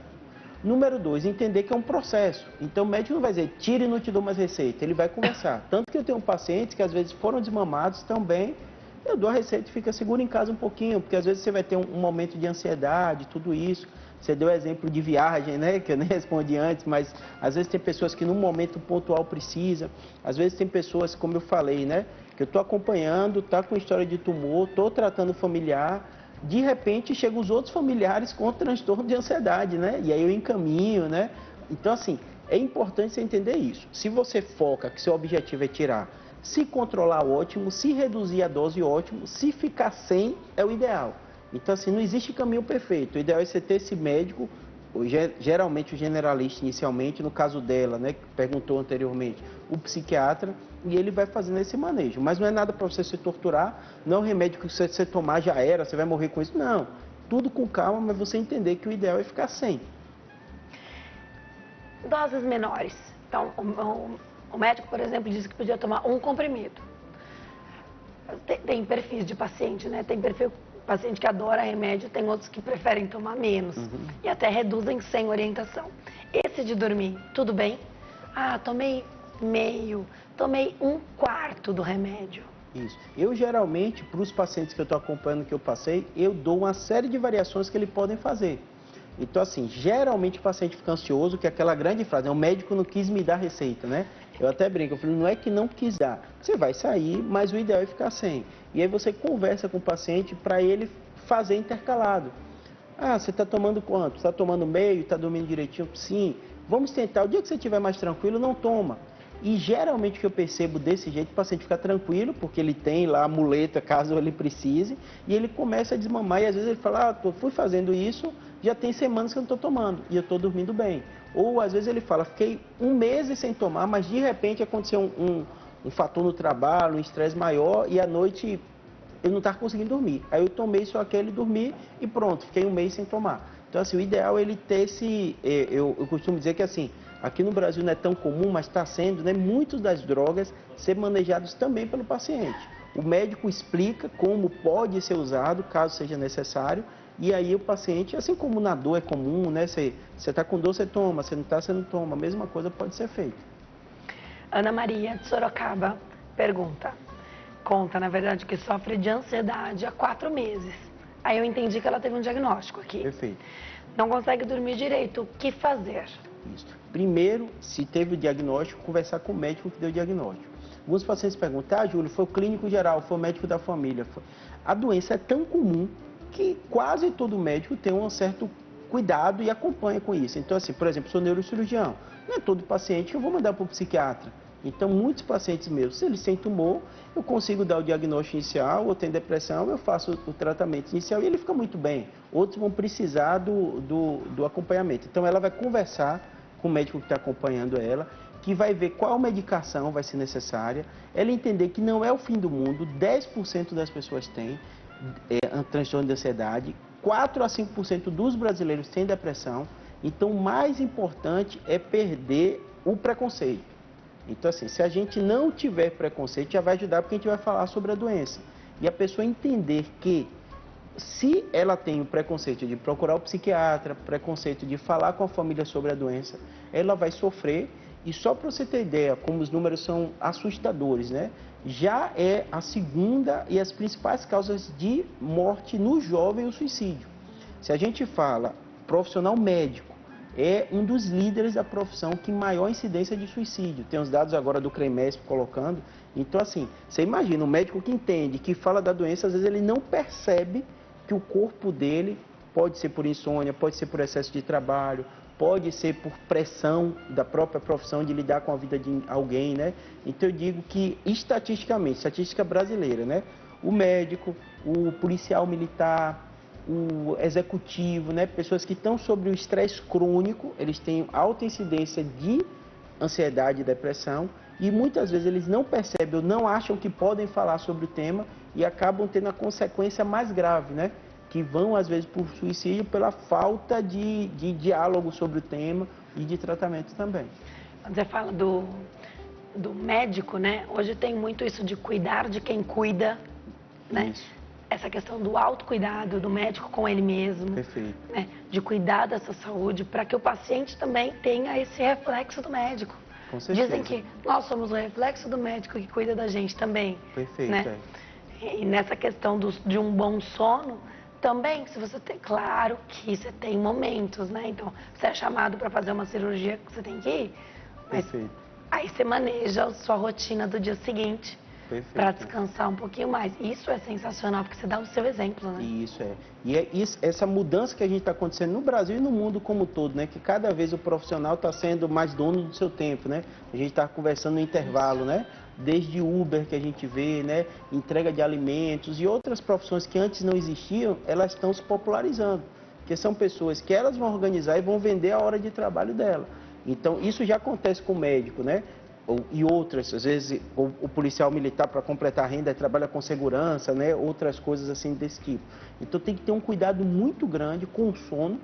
[SPEAKER 2] Número 2, entender que é um processo. Então, o médico não vai dizer, tire e não te dou mais receita. Ele vai conversar. Tanto que eu tenho pacientes que, às vezes, foram desmamados também. Eu dou a receita e fica seguro em casa um pouquinho, porque às vezes você vai ter um momento de ansiedade, tudo isso. Você deu exemplo de viagem, né, que eu nem respondi antes, mas às vezes tem pessoas que num momento pontual precisa. Às vezes tem pessoas, como eu falei, né, que eu estou acompanhando, está com história de tumor, estou tratando familiar, de repente chegam os outros familiares com transtorno de ansiedade, né, e aí eu encaminho, né. Então, assim, é importante você entender isso. Se você foca que seu objetivo é tirar, se controlar, ótimo. Se reduzir a dose, ótimo. Se ficar sem, é o ideal. Então, assim, não existe caminho perfeito. O ideal é você ter esse médico, geralmente o generalista inicialmente, no caso dela, né, que perguntou anteriormente, o psiquiatra, e ele vai fazendo esse manejo. Mas não é nada para você se torturar, não é um remédio que você tomar já era, você vai morrer com isso. Não. Tudo com calma, mas você entender que o ideal é ficar sem.
[SPEAKER 1] Doses menores. Então, o médico, por exemplo, disse que podia tomar um comprimido. Tem perfis de paciente, né? Tem perfil paciente que adora remédio, tem outros que preferem tomar menos. E até reduzem sem orientação. Esse de dormir, tudo bem? Ah, tomei meio, tomei 1/4 do remédio.
[SPEAKER 2] Isso. Eu, geralmente, para os pacientes que eu estou acompanhando, que eu passei, eu dou uma série de variações que eles podem fazer. Então, assim, geralmente o paciente fica ansioso, que é aquela grande frase, o médico não quis me dar receita, né? Eu até brinco, eu falo, não é que não quis dar, você vai sair, mas o ideal é ficar sem. E aí você conversa com o paciente para ele fazer intercalado. Ah, você está tomando quanto? Está tomando meio? Está dormindo direitinho? Sim. Vamos tentar, o dia que você estiver mais tranquilo, não toma. E geralmente o que eu percebo desse jeito, o paciente fica tranquilo, porque ele tem lá a muleta caso ele precise, e ele começa a desmamar, e às vezes ele fala, fui fazendo isso, já tem semanas que eu não estou tomando, e eu estou dormindo bem. Ou às vezes ele fala, fiquei 1 mês sem tomar, mas de repente aconteceu um fator no trabalho, um estresse maior, e à noite eu não estava conseguindo dormir. Aí eu tomei só aquele, dormi e pronto, fiquei 1 mês sem tomar. Então assim, o ideal é ele ter esse, eu costumo dizer que assim, aqui no Brasil não é tão comum, mas está sendo, né, muitas das drogas ser manejadas também pelo paciente. O médico explica como pode ser usado, caso seja necessário, e aí o paciente, assim como na dor é comum, né, você está com dor, você toma, você não está, você não toma, a mesma coisa pode ser feita.
[SPEAKER 1] Ana Maria, de Sorocaba, conta, na verdade, que sofre de ansiedade há 4 meses. Aí eu entendi que ela teve um diagnóstico aqui.
[SPEAKER 2] Perfeito.
[SPEAKER 1] Não consegue dormir direito, o que fazer?
[SPEAKER 2] Isso. Primeiro, se teve o diagnóstico, conversar com o médico que deu o diagnóstico. Alguns pacientes perguntam, Júlio, foi o clínico geral, foi o médico da família. A doença é tão comum que quase todo médico tem um certo cuidado e acompanha com isso. Então, assim, por exemplo, sou neurocirurgião, não é todo paciente que eu vou mandar para o psiquiatra. Então, muitos pacientes meus, se eles têm tumor, eu consigo dar o diagnóstico inicial, ou tem depressão, eu faço o tratamento inicial e ele fica muito bem. Outros vão precisar do acompanhamento. Então, ela vai conversar com o médico que está acompanhando ela, que vai ver qual medicação vai ser necessária, ela entender que não é o fim do mundo, 10% das pessoas têm transtorno de ansiedade, 4 a 5% dos brasileiros têm depressão, então o mais importante é perder o preconceito. Então, assim, se a gente não tiver preconceito, já vai ajudar porque a gente vai falar sobre a doença. E a pessoa entender que se ela tem o preconceito de procurar o psiquiatra, preconceito de falar com a família sobre a doença, ela vai sofrer. E só para você ter ideia, como os números são assustadores, né? Já é a segunda e as principais causas de morte no jovem o suicídio. Se a gente fala profissional médico, é um dos líderes da profissão que maior incidência de suicídio. Tem os dados agora do CREMESP colocando. Então, assim, você imagina, um médico que entende, que fala da doença, às vezes ele não percebe que o corpo dele pode ser por insônia, pode ser por excesso de trabalho, pode ser por pressão da própria profissão de lidar com a vida de alguém, né? Então, eu digo que, estatisticamente, estatística brasileira, né? O médico, o policial militar, o executivo, né? Pessoas que estão sobre o estresse crônico, eles têm alta incidência de ansiedade e depressão e muitas vezes eles não percebem ou não acham que podem falar sobre o tema e acabam tendo a consequência mais grave, né? Que vão às vezes por suicídio pela falta de diálogo sobre o tema e de tratamento também.
[SPEAKER 1] Você fala do médico, né? Hoje tem muito isso de cuidar de quem cuida, né?
[SPEAKER 2] Isso.
[SPEAKER 1] Essa questão do autocuidado do médico com ele mesmo.
[SPEAKER 2] Perfeito.
[SPEAKER 1] Né? De cuidar da sua saúde, para que o paciente também tenha esse reflexo do médico.
[SPEAKER 2] Com certeza.
[SPEAKER 1] Dizem que nós somos o reflexo do médico que cuida da gente também.
[SPEAKER 2] Perfeito,
[SPEAKER 1] né? E nessa questão de um bom sono, também, se você tem, claro que você tem momentos, né? Então, você é chamado para fazer uma cirurgia que você tem que ir, mas
[SPEAKER 2] Perfeito.
[SPEAKER 1] aí você maneja a sua rotina do dia seguinte. Para descansar um pouquinho mais. Isso é sensacional, porque você dá o seu exemplo, né?
[SPEAKER 2] Isso é. E é essa mudança que a gente está acontecendo no Brasil e no mundo como um todo, né? Que cada vez o profissional está sendo mais dono do seu tempo, né? A gente está conversando no intervalo, né? Desde Uber que a gente vê, né? Entrega de alimentos e outras profissões que antes não existiam, elas estão se popularizando. Porque são pessoas que elas vão organizar e vão vender a hora de trabalho dela. Então, isso já acontece com o médico, né? E outras, às vezes o policial militar para completar a renda trabalha com segurança, né? Outras coisas assim desse tipo. Então tem que ter um cuidado muito grande com o sono,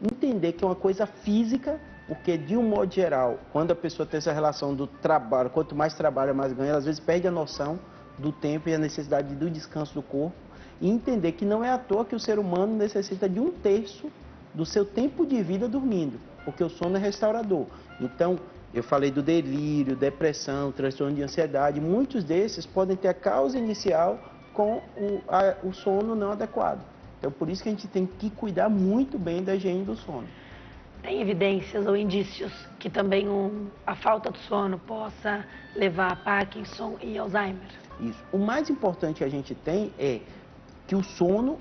[SPEAKER 2] entender que é uma coisa física, porque de um modo geral, quando a pessoa tem essa relação do trabalho, quanto mais trabalha, mais ganha, ela às vezes perde a noção do tempo e a necessidade do descanso do corpo, e entender que não é à toa que o ser humano necessita de 1/3 do seu tempo de vida dormindo, porque o sono é restaurador. Então, eu falei do delírio, depressão, transtorno de ansiedade. Muitos desses podem ter a causa inicial com o sono não adequado. Então, por isso que a gente tem que cuidar muito bem da higiene do sono.
[SPEAKER 1] Tem evidências ou indícios que também a falta de sono possa levar a Parkinson e Alzheimer?
[SPEAKER 2] Isso. O mais importante que a gente tem é que o sono,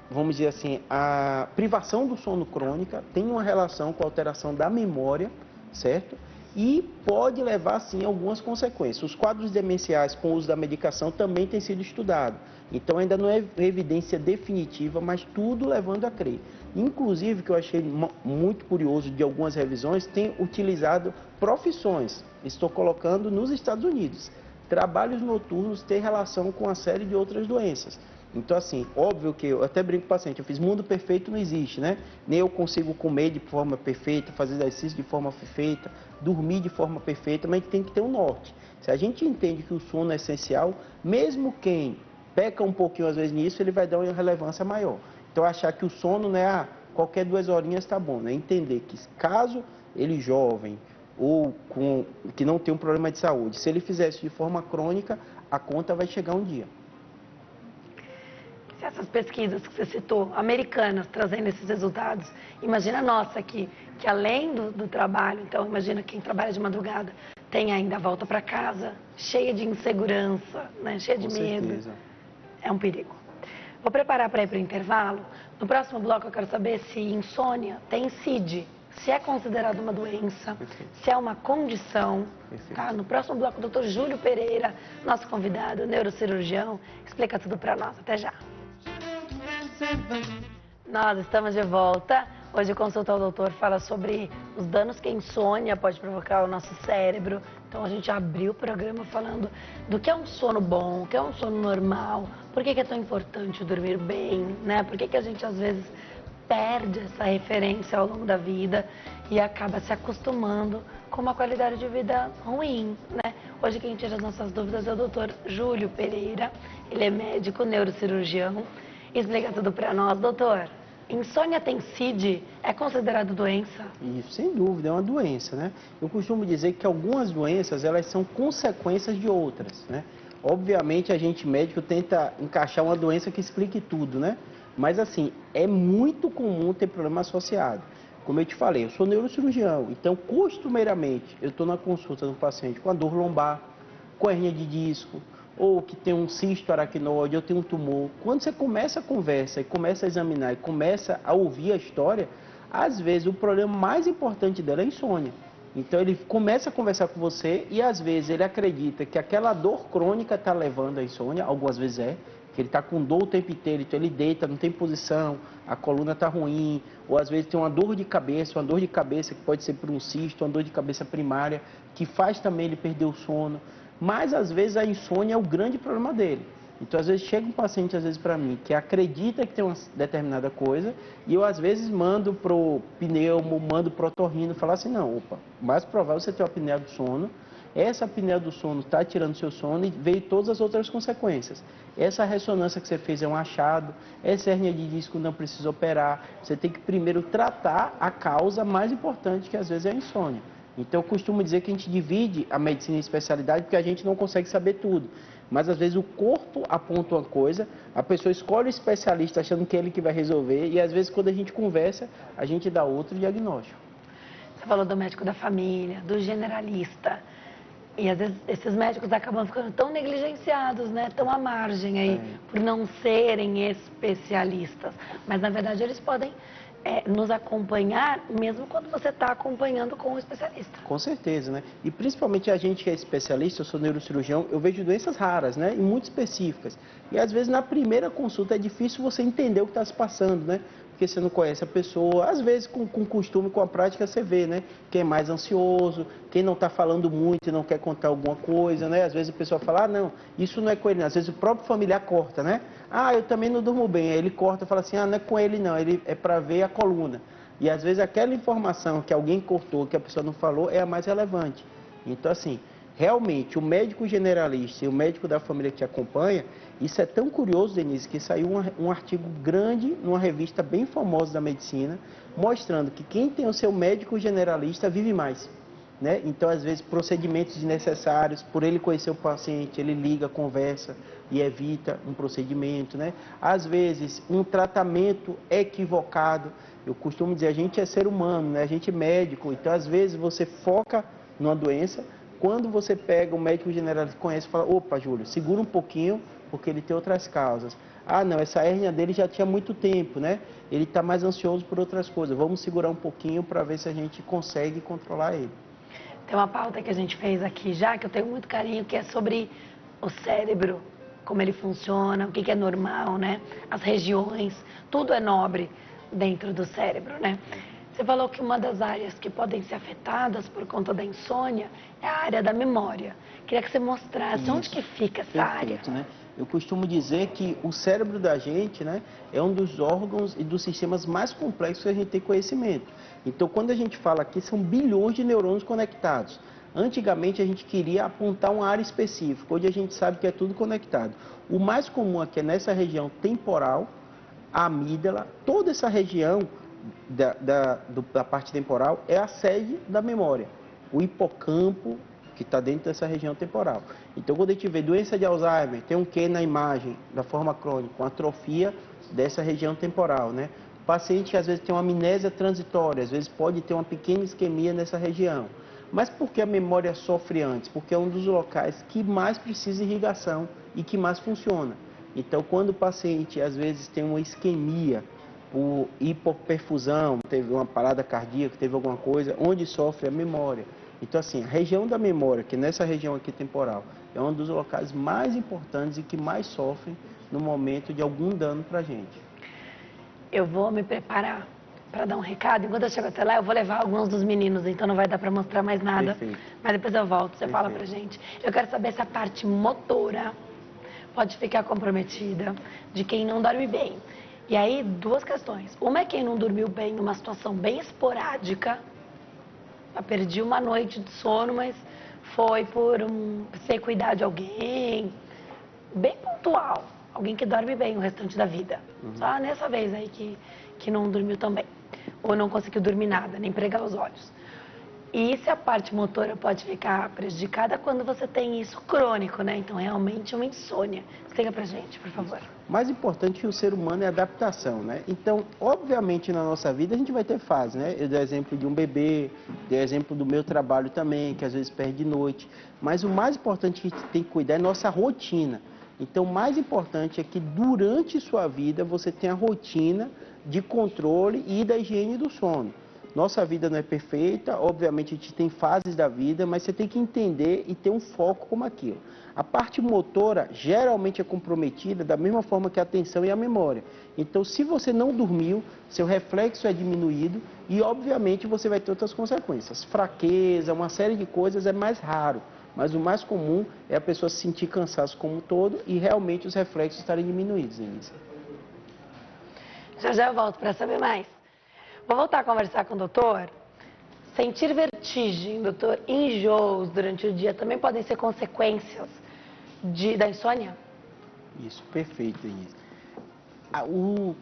[SPEAKER 2] vamos dizer assim, a privação do sono crônica tem uma relação com a alteração da memória, certo? e pode levar, sim, a algumas consequências. Os quadros demenciais com o uso da medicação também têm sido estudados. Então, ainda não é evidência definitiva, mas tudo levando a crer. Inclusive, que eu achei muito curioso de algumas revisões, tem utilizado profissões. Estou colocando nos Estados Unidos. Trabalhos noturnos têm relação com uma série de outras doenças. Então, assim, óbvio que eu até brinco com o paciente, eu fiz mundo perfeito não existe, né? Nem eu consigo comer de forma perfeita, fazer exercício de forma perfeita, dormir de forma perfeita, mas a gente tem que ter um norte. Se a gente entende que o sono é essencial, mesmo quem peca um pouquinho às vezes nisso, ele vai dar uma relevância maior. Então, achar que o sono, né, qualquer 2 horinhas está bom, né? Entender que caso ele jovem ou que não tem um problema de saúde, se ele fizer isso de forma crônica, a conta vai chegar um dia.
[SPEAKER 1] Essas pesquisas que você citou, americanas, trazendo esses resultados, imagina a nossa aqui, que além do trabalho, então imagina quem trabalha de madrugada, tem ainda a volta para casa, cheia de insegurança, né, cheia de medo.
[SPEAKER 2] Certeza.
[SPEAKER 1] É um perigo. Vou preparar para ir para o intervalo. No próximo bloco eu quero saber se insônia tem CID, se é considerado uma doença, se é uma condição. Tá? No próximo bloco, o Dr. Júlio Pereira, nosso convidado, neurocirurgião, explica tudo para nós. Até já. Nós estamos de volta. Hoje o Consulta ao Doutor fala sobre os danos que a insônia pode provocar ao nosso cérebro. Então a gente abriu o programa falando do que é um sono bom, o que é um sono normal, por que é tão importante dormir bem, né? Por que a gente às vezes perde essa referência ao longo da vida e acaba se acostumando com uma qualidade de vida ruim, né? Hoje quem tira as nossas dúvidas é o Dr. Júlio Pereira. Ele é médico neurocirurgião. Explica tudo para nós, doutor. Insônia tem CID? É considerado doença?
[SPEAKER 2] Isso, sem dúvida, é uma doença, né? Eu costumo dizer que algumas doenças, elas são consequências de outras, né? Obviamente, a gente médico tenta encaixar uma doença que explique tudo, né? Mas, assim, é muito comum ter problema associado. Como eu te falei, eu sou neurocirurgião, então, costumeiramente, eu estou na consulta do paciente com a dor lombar, com hernia de disco, ou que tem um cisto aracnoide, ou tem um tumor. Quando você começa a conversa e começa a examinar e começa a ouvir a história, às vezes o problema mais importante dela é a insônia. Então ele começa a conversar com você e às vezes ele acredita que aquela dor crônica está levando à insônia, algumas vezes que ele está com dor o tempo inteiro, então ele deita, não tem posição, a coluna está ruim, ou às vezes tem uma dor de cabeça que pode ser por um cisto, uma dor de cabeça primária, que faz também ele perder o sono. Mas, às vezes, a insônia é o grande problema dele. Então, às vezes, chega um paciente, às vezes, para mim, que acredita que tem uma determinada coisa, e eu, às vezes, mando pro pneumo, mando pro otorrino, falar assim, não, opa, mais provável você ter uma apneia do sono, essa apneia do sono está tirando seu sono e veio todas as outras consequências. Essa ressonância que você fez é um achado, essa hernia de disco não precisa operar, você tem que primeiro tratar a causa mais importante, que às vezes é a insônia. Então, eu costumo dizer que a gente divide a medicina em especialidade porque a gente não consegue saber tudo. Mas, às vezes, o corpo aponta uma coisa, a pessoa escolhe o especialista achando que é ele que vai resolver e, às vezes, quando a gente conversa, a gente dá outro diagnóstico.
[SPEAKER 1] Você falou do médico da família, do generalista. E, às vezes, esses médicos acabam ficando tão negligenciados, né? Tão à margem aí, por não serem especialistas. Mas, na verdade, eles podem nos acompanhar, mesmo quando você está acompanhando com o especialista.
[SPEAKER 2] Com certeza, né? E principalmente a gente que é especialista, eu sou neurocirurgião, eu vejo doenças raras, né? E muito específicas. E às vezes na primeira consulta é difícil você entender o que está se passando, né? Porque você não conhece a pessoa. Às vezes com costume, com a prática, você vê, né? Quem é mais ansioso, quem não está falando muito e não quer contar alguma coisa, né? Às vezes a pessoa fala, ah, não, isso não é com ele, não. Às vezes o próprio familiar corta, né? Ah, eu também não durmo bem. Aí ele corta e fala assim, ah, não é com ele não, ele é para ver a coluna. E às vezes aquela informação que alguém cortou, que a pessoa não falou, é a mais relevante. Então, assim, realmente, o médico generalista e o médico da família que te acompanha, isso é tão curioso, Denise, que saiu um artigo grande numa revista bem famosa da medicina, mostrando que quem tem o seu médico generalista vive mais. Né? Então, às vezes, procedimentos desnecessários, por ele conhecer o paciente, ele liga, conversa e evita um procedimento. Né? Às vezes, um tratamento equivocado. Eu costumo dizer, a gente é ser humano, né? A gente é médico, então, às vezes, você foca numa doença, quando você pega o médico generalista que conhece e fala, opa, Júlio, segura um pouquinho, porque ele tem outras causas. Ah, não, essa hérnia dele já tinha muito tempo, né? Ele está mais ansioso por outras coisas. Vamos segurar um pouquinho para ver se a gente consegue controlar ele.
[SPEAKER 1] Tem uma pauta que a gente fez aqui já, que eu tenho muito carinho, que é sobre o cérebro, como ele funciona, o que é normal, né? As regiões, tudo é nobre dentro do cérebro, né? Você falou que uma das áreas que podem ser afetadas por conta da insônia é a área da memória. Queria que você mostrasse onde que fica essa área.
[SPEAKER 2] Né? Eu costumo dizer que o cérebro da gente, né, é um dos órgãos e dos sistemas mais complexos que a gente tem conhecimento. Então, quando a gente fala aqui, são bilhões de neurônios conectados. Antigamente, a gente queria apontar uma área específica. Hoje, a gente sabe que é tudo conectado. O mais comum aqui é nessa região temporal, a amígdala, toda essa região da parte temporal é a sede da memória. O hipocampo, que está dentro dessa região temporal. Então, quando a gente vê doença de Alzheimer, tem um quê na imagem da forma crônica, uma atrofia dessa região temporal, né? O paciente, às vezes, tem uma amnésia transitória, às vezes pode ter uma pequena isquemia nessa região. Mas por que a memória sofre antes? Porque é um dos locais que mais precisa de irrigação e que mais funciona. Então, quando o paciente, às vezes, tem uma isquemia, por hipoperfusão, teve uma parada cardíaca, teve alguma coisa, onde sofre a memória. Então, assim, a região da memória, que nessa região aqui temporal, é um dos locais mais importantes e que mais sofrem no momento de algum dano para a gente.
[SPEAKER 1] Eu vou me preparar para dar um recado. Enquanto eu chego até lá, eu vou levar alguns dos meninos, então não vai dar para mostrar mais nada.
[SPEAKER 2] Perfeito.
[SPEAKER 1] Mas depois eu volto, você fala pra gente. Eu quero saber se a parte motora pode ficar comprometida de quem não dorme bem. E aí, duas questões. Uma é quem não dormiu bem numa situação bem esporádica. Eu perdi uma noite de sono, mas foi por sem cuidar de alguém, bem pontual. Alguém que dorme bem o restante da vida. Só nessa vez aí que não dormiu tão bem. Ou não conseguiu dormir nada, nem pregar os olhos. E se a parte motora pode ficar prejudicada quando você tem isso crônico, né? Então, realmente, uma insônia. Explica pra gente, por favor.
[SPEAKER 2] Mais importante que o ser humano é a adaptação, né? Então, obviamente, na nossa vida, a gente vai ter fases, né? Eu dei exemplo de um bebê, dei exemplo do meu trabalho também, que às vezes perde noite. Mas o mais importante que a gente tem que cuidar é a nossa rotina. Então, o mais importante é que durante sua vida você tenha a rotina de controle e da higiene do sono. Nossa vida não é perfeita, obviamente a gente tem fases da vida, mas você tem que entender e ter um foco como aquilo. A parte motora geralmente é comprometida da mesma forma que a atenção e a memória. Então, se você não dormiu, seu reflexo é diminuído e, obviamente, você vai ter outras consequências. Fraqueza, uma série de coisas é mais raro, mas o mais comum é a pessoa se sentir cansaço como um todo e realmente os reflexos estarem diminuídos, Elisa.
[SPEAKER 1] Já eu volto para saber mais. Vou voltar a conversar com o doutor. Sentir vertigem, doutor, enjoos durante o dia também podem ser consequências da insônia?
[SPEAKER 2] Isso, perfeito, Denise. O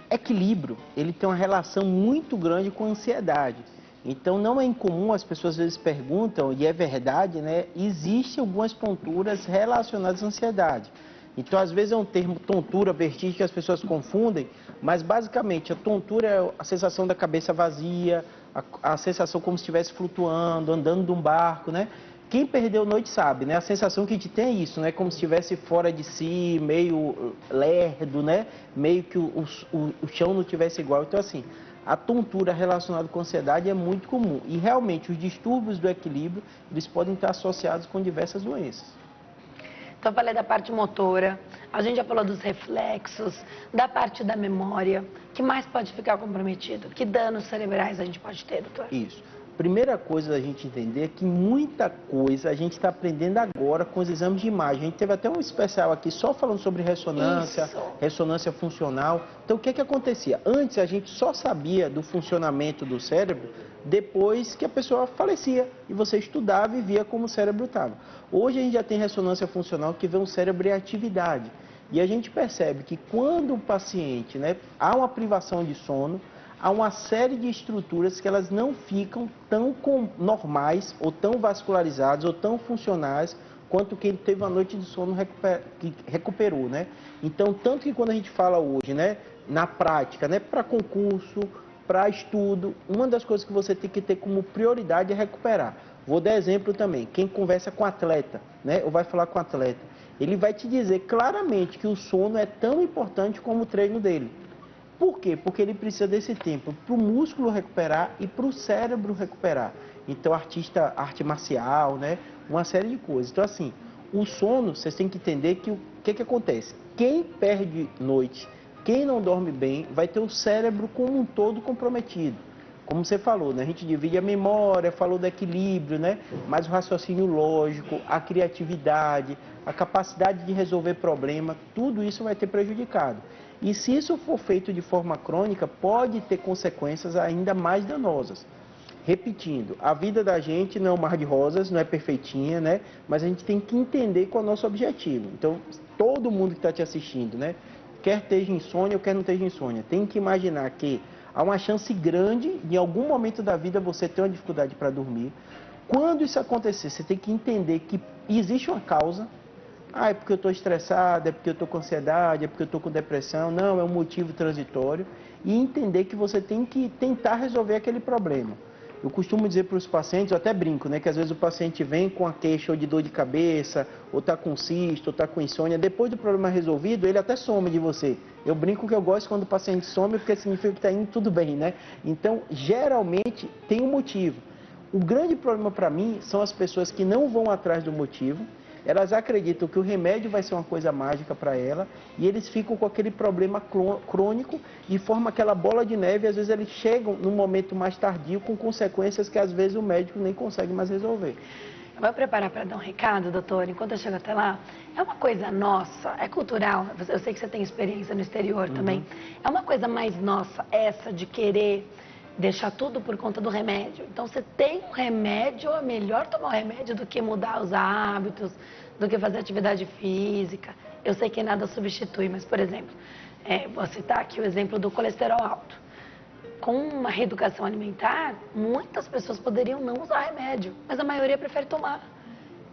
[SPEAKER 2] equilíbrio, ele tem uma relação muito grande com a ansiedade. Então, não é incomum, as pessoas às vezes perguntam, e é verdade, né? Existem algumas tonturas relacionadas à ansiedade. Então, às vezes é um termo tontura, vertigem, que as pessoas confundem, mas basicamente a tontura é a sensação da cabeça vazia, a sensação como se estivesse flutuando, andando de um barco, né? Quem perdeu noite sabe, né? A sensação que a gente tem é isso, né? Como se estivesse fora de si, meio lerdo, né? Meio que o chão não tivesse igual. Então, assim, a tontura relacionada com ansiedade é muito comum. E, realmente, os distúrbios do equilíbrio, eles podem estar associados com diversas doenças.
[SPEAKER 1] Então, eu falei da parte motora, a gente já falou dos reflexos, da parte da memória. O que mais pode ficar comprometido? Que danos cerebrais a gente pode ter, doutor?
[SPEAKER 2] Isso. Primeira coisa da gente entender é que muita coisa a gente está aprendendo agora com os exames de imagem. A gente teve até um especial aqui só falando sobre ressonância, ressonância funcional. Então, o que acontecia? Antes, a gente só sabia do funcionamento do cérebro depois que a pessoa falecia e você estudava e via como o cérebro estava. Hoje, a gente já tem ressonância funcional que vê um cérebro em atividade. E a gente percebe que quando o paciente, né, há uma privação de sono, há uma série de estruturas que elas não ficam tão normais, ou tão vascularizadas, ou tão funcionais, quanto quem teve uma noite de sono que recuperou, né? Então, tanto que quando a gente fala hoje, né, na prática, né, para concurso, para estudo, uma das coisas que você tem que ter como prioridade é recuperar. Vou dar exemplo também, quem conversa com atleta, né, ou vai falar com atleta, ele vai te dizer claramente que o sono é tão importante como o treino dele. Por quê? Porque ele precisa desse tempo para o músculo recuperar e para o cérebro recuperar. Então, arte marcial, né? Uma série de coisas. Então, assim, o sono, vocês têm que entender que o que acontece? Quem perde noite, quem não dorme bem, vai ter o cérebro como um todo comprometido. Como você falou, né? A gente divide a memória, falou do equilíbrio, né? Mas o raciocínio lógico, a criatividade, a capacidade de resolver problema, tudo isso vai ter prejudicado. E se isso for feito de forma crônica, pode ter consequências ainda mais danosas. Repetindo, a vida da gente não é um mar de rosas, não é perfeitinha, né? Mas a gente tem que entender qual é o nosso objetivo. Então, todo mundo que está te assistindo, né? Quer esteja insônia ou quer não esteja insônia, tem que imaginar que há uma chance grande de, em algum momento da vida, você ter uma dificuldade para dormir. Quando isso acontecer, você tem que entender que existe uma causa. Ah, é porque eu estou estressado, é porque eu estou com ansiedade, é porque eu estou com depressão. Não, é um motivo transitório. E entender que você tem que tentar resolver aquele problema. Eu costumo dizer para os pacientes, eu até brinco, né, que às vezes o paciente vem com a queixa ou de dor de cabeça, ou está com cisto, ou está com insônia. Depois do problema resolvido, ele até some de você. Eu brinco que eu gosto quando o paciente some, porque significa que está indo tudo bem, né? Então, geralmente, tem um motivo. O grande problema para mim são as pessoas que não vão atrás do motivo. Elas acreditam que o remédio vai ser uma coisa mágica para ela e eles ficam com aquele problema crônico e formam aquela bola de neve e às vezes eles chegam num momento mais tardio com consequências que às vezes o médico nem consegue mais resolver.
[SPEAKER 1] Eu vou preparar para dar um recado, doutor, enquanto eu chego até lá. É uma coisa nossa, é cultural, eu sei que você tem experiência no exterior também. É uma coisa mais nossa essa de querer deixar tudo por conta do remédio. Então, você tem um remédio, é melhor tomar o remédio do que mudar os hábitos, do que fazer atividade física. Eu sei que nada substitui, mas, por exemplo, vou citar aqui o exemplo do colesterol alto. Com uma reeducação alimentar, muitas pessoas poderiam não usar remédio, mas a maioria prefere tomar.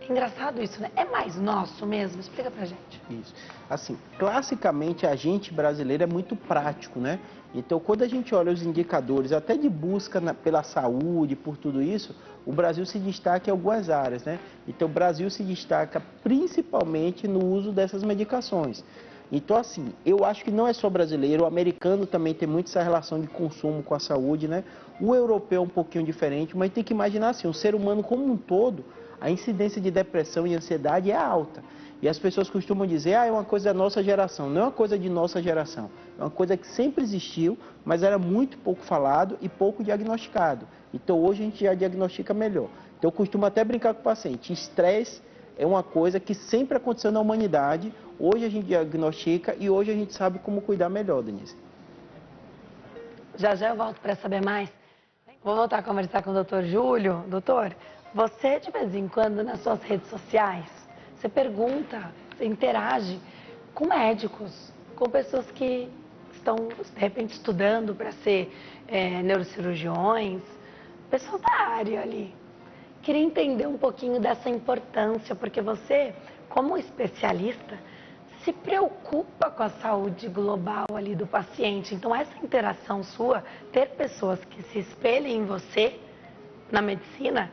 [SPEAKER 1] É engraçado isso, né? É mais nosso mesmo? Explica pra gente.
[SPEAKER 2] Isso. Assim, classicamente a gente brasileiro é muito prático, né? Então, quando a gente olha os indicadores, até de busca pela saúde, por tudo isso, o Brasil se destaca em algumas áreas, né? Então, o Brasil se destaca principalmente no uso dessas medicações. Então, assim, eu acho que não é só brasileiro, o americano também tem muito essa relação de consumo com a saúde, né? O europeu é um pouquinho diferente, mas tem que imaginar assim, o ser humano como um todo, a incidência de depressão e ansiedade é alta. E as pessoas costumam dizer, é uma coisa da nossa geração. Não é uma coisa de nossa geração. É uma coisa que sempre existiu, mas era muito pouco falado e pouco diagnosticado. Então, hoje a gente já diagnostica melhor. Então, eu costumo até brincar com o paciente. Estresse é uma coisa que sempre aconteceu na humanidade. Hoje a gente diagnostica e hoje a gente sabe como cuidar melhor, Denise.
[SPEAKER 1] Já eu volto para saber mais. Vou voltar a conversar com o doutor Júlio. Doutor, você de vez em quando nas suas redes sociais, você pergunta, você interage com médicos, com pessoas que estão, de repente, estudando para ser neurocirurgiões, pessoas da área ali. Queria entender um pouquinho dessa importância, porque você, como especialista, se preocupa com a saúde global ali do paciente. Então, essa interação sua, ter pessoas que se espelhem em você na medicina,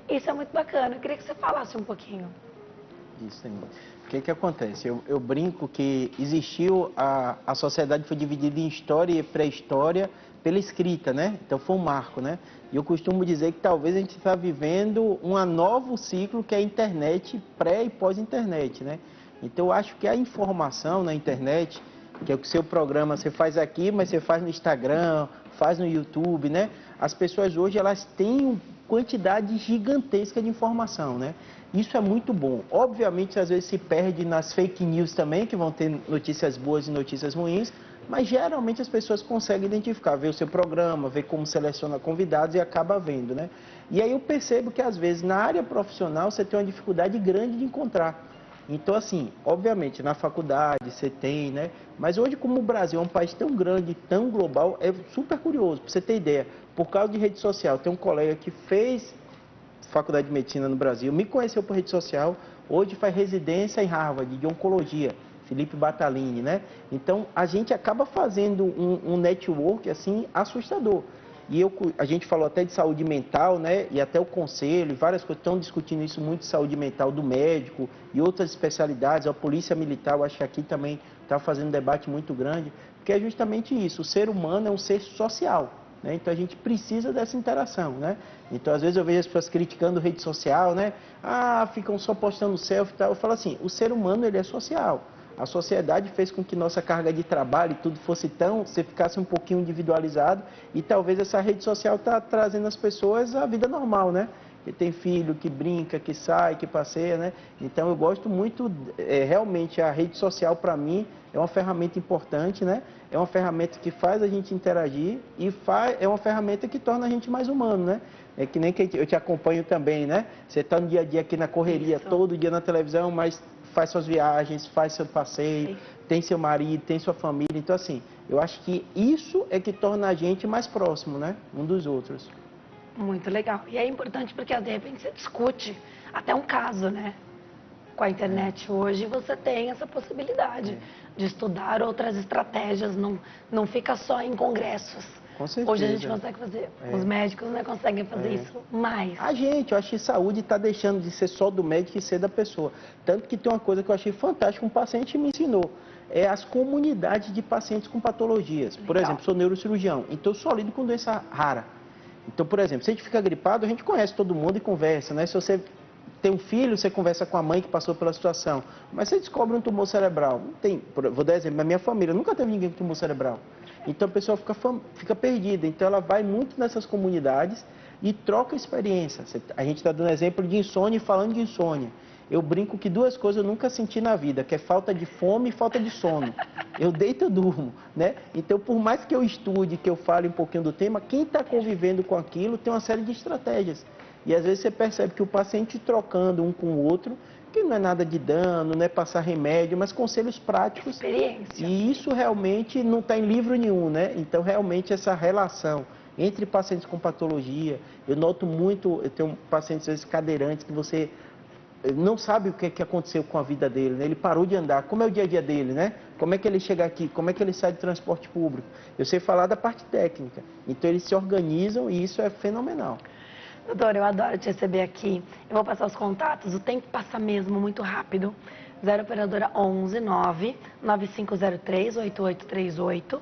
[SPEAKER 1] isso é muito bacana. Eu queria que você falasse um pouquinho.
[SPEAKER 2] Isso aí. O que acontece? Eu brinco que existiu, a sociedade foi dividida em história e pré-história pela escrita, né? Então foi um marco, né? E eu costumo dizer que talvez a gente está vivendo um novo ciclo que é a internet, pré e pós-internet, né? Então eu acho que a informação na internet, que é o que seu programa você faz aqui, mas você faz no Instagram, faz no YouTube, né? As pessoas hoje elas têm uma quantidade gigantesca de informação, né? Isso é muito bom. Obviamente, às vezes se perde nas fake news também, que vão ter notícias boas e notícias ruins, mas geralmente as pessoas conseguem identificar, ver o seu programa, ver como seleciona convidados e acaba vendo, né? E aí eu percebo que às vezes na área profissional você tem uma dificuldade grande de encontrar. Então, assim, obviamente, na faculdade você tem, né? Mas hoje, como o Brasil é um país tão grande, tão global, é super curioso. Para você ter ideia, por causa de rede social, tem um colega que fez faculdade de medicina no Brasil, me conheceu por rede social, hoje faz residência em Harvard, de oncologia, Felipe Batalini, né? Então, a gente acaba fazendo um network, assim, assustador. E a gente falou até de saúde mental, né? E até o conselho, várias coisas estão discutindo isso muito, de saúde mental do médico e outras especialidades. A polícia militar, eu acho que aqui também está fazendo um debate muito grande. porque é justamente isso, o ser humano é um ser social, né? Então a gente precisa dessa interação, né? Então às vezes eu vejo as pessoas criticando rede social, né? Ah, ficam só postando selfie e tal. Eu falo assim, o ser humano ele é social. A sociedade fez com que nossa carga de trabalho e tudo fosse você ficasse um pouquinho individualizado e talvez essa rede social está trazendo às pessoas a vida normal, né? Que tem filho, que brinca, que sai, que passeia, né? Então eu gosto muito, realmente a rede social para mim é uma ferramenta importante, né? É uma ferramenta que faz a gente interagir e é uma ferramenta que torna a gente mais humano, né? É que nem que eu te acompanho também, né? Você está no dia a dia aqui na correria, todo dia na televisão, mas faz suas viagens, faz seu passeio, tem seu marido, tem sua família. Então, assim, eu acho que isso é que torna a gente mais próximo, né? Um dos outros.
[SPEAKER 1] Muito legal. E é importante porque, de repente, você discute até um caso, né? Com a internet hoje, você tem essa possibilidade de estudar outras estratégias, não fica só em congressos.
[SPEAKER 2] Com certeza.
[SPEAKER 1] Hoje a gente consegue fazer, os médicos né, conseguem fazer isso mais.
[SPEAKER 2] Eu acho que saúde está deixando de ser só do médico e ser da pessoa. Tanto que tem uma coisa que eu achei fantástica, um paciente me ensinou, é as comunidades de pacientes com patologias. Por exemplo, sou neurocirurgião, então eu só lido com doença rara. Então, por exemplo, se a gente fica gripado, a gente conhece todo mundo e conversa, né? Se você tem um filho, você conversa com a mãe que passou pela situação. Mas você descobre um tumor cerebral. Não tem, vou dar exemplo, na minha família nunca teve ninguém com tumor cerebral. Então a pessoa fica perdida. Então ela vai muito nessas comunidades e troca experiência. A gente está dando exemplo de insônia e falando de insônia. Eu brinco que duas coisas eu nunca senti na vida, que é falta de fome e falta de sono. Eu deito e durmo, né? Então, por mais que eu estude, que eu fale um pouquinho do tema, quem está convivendo com aquilo tem uma série de estratégias. E às vezes você percebe que o paciente trocando um com o outro, que não é nada de dano, não é passar remédio, mas conselhos práticos.
[SPEAKER 1] Experiência.
[SPEAKER 2] E isso realmente não está em livro nenhum, né? Então, realmente, essa relação entre pacientes com patologia, eu noto muito, eu tenho pacientes, às vezes, cadeirantes, que você não sabe o que aconteceu com a vida dele, né? Ele parou de andar, como é o dia a dia dele, né? Como é que ele chega aqui, como é que ele sai de transporte público? Eu sei falar da parte técnica, então eles se organizam e isso é fenomenal.
[SPEAKER 1] Doutor, eu adoro te receber aqui. Eu vou passar os contatos, o tempo passa mesmo muito rápido. 0 operadora 11 9 9503 8838.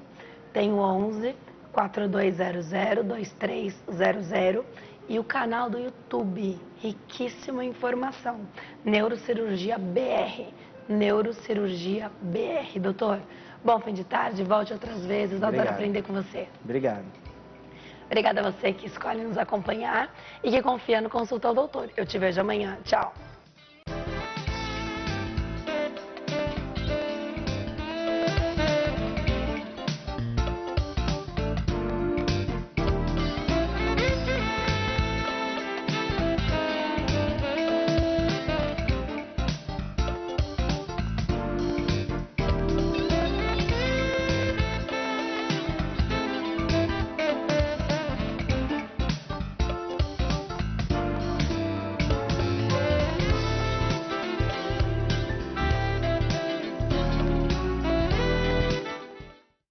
[SPEAKER 1] Tem o 11 4200 2300 e o canal do YouTube, riquíssima informação. Neurocirurgia BR. Neurocirurgia BR, doutor. Bom fim de tarde, volte outras vezes. Adoro aprender com você.
[SPEAKER 2] Obrigado.
[SPEAKER 1] Obrigada a você que escolhe nos acompanhar e que confia no Consulta ao Doutor. Eu te vejo amanhã. Tchau.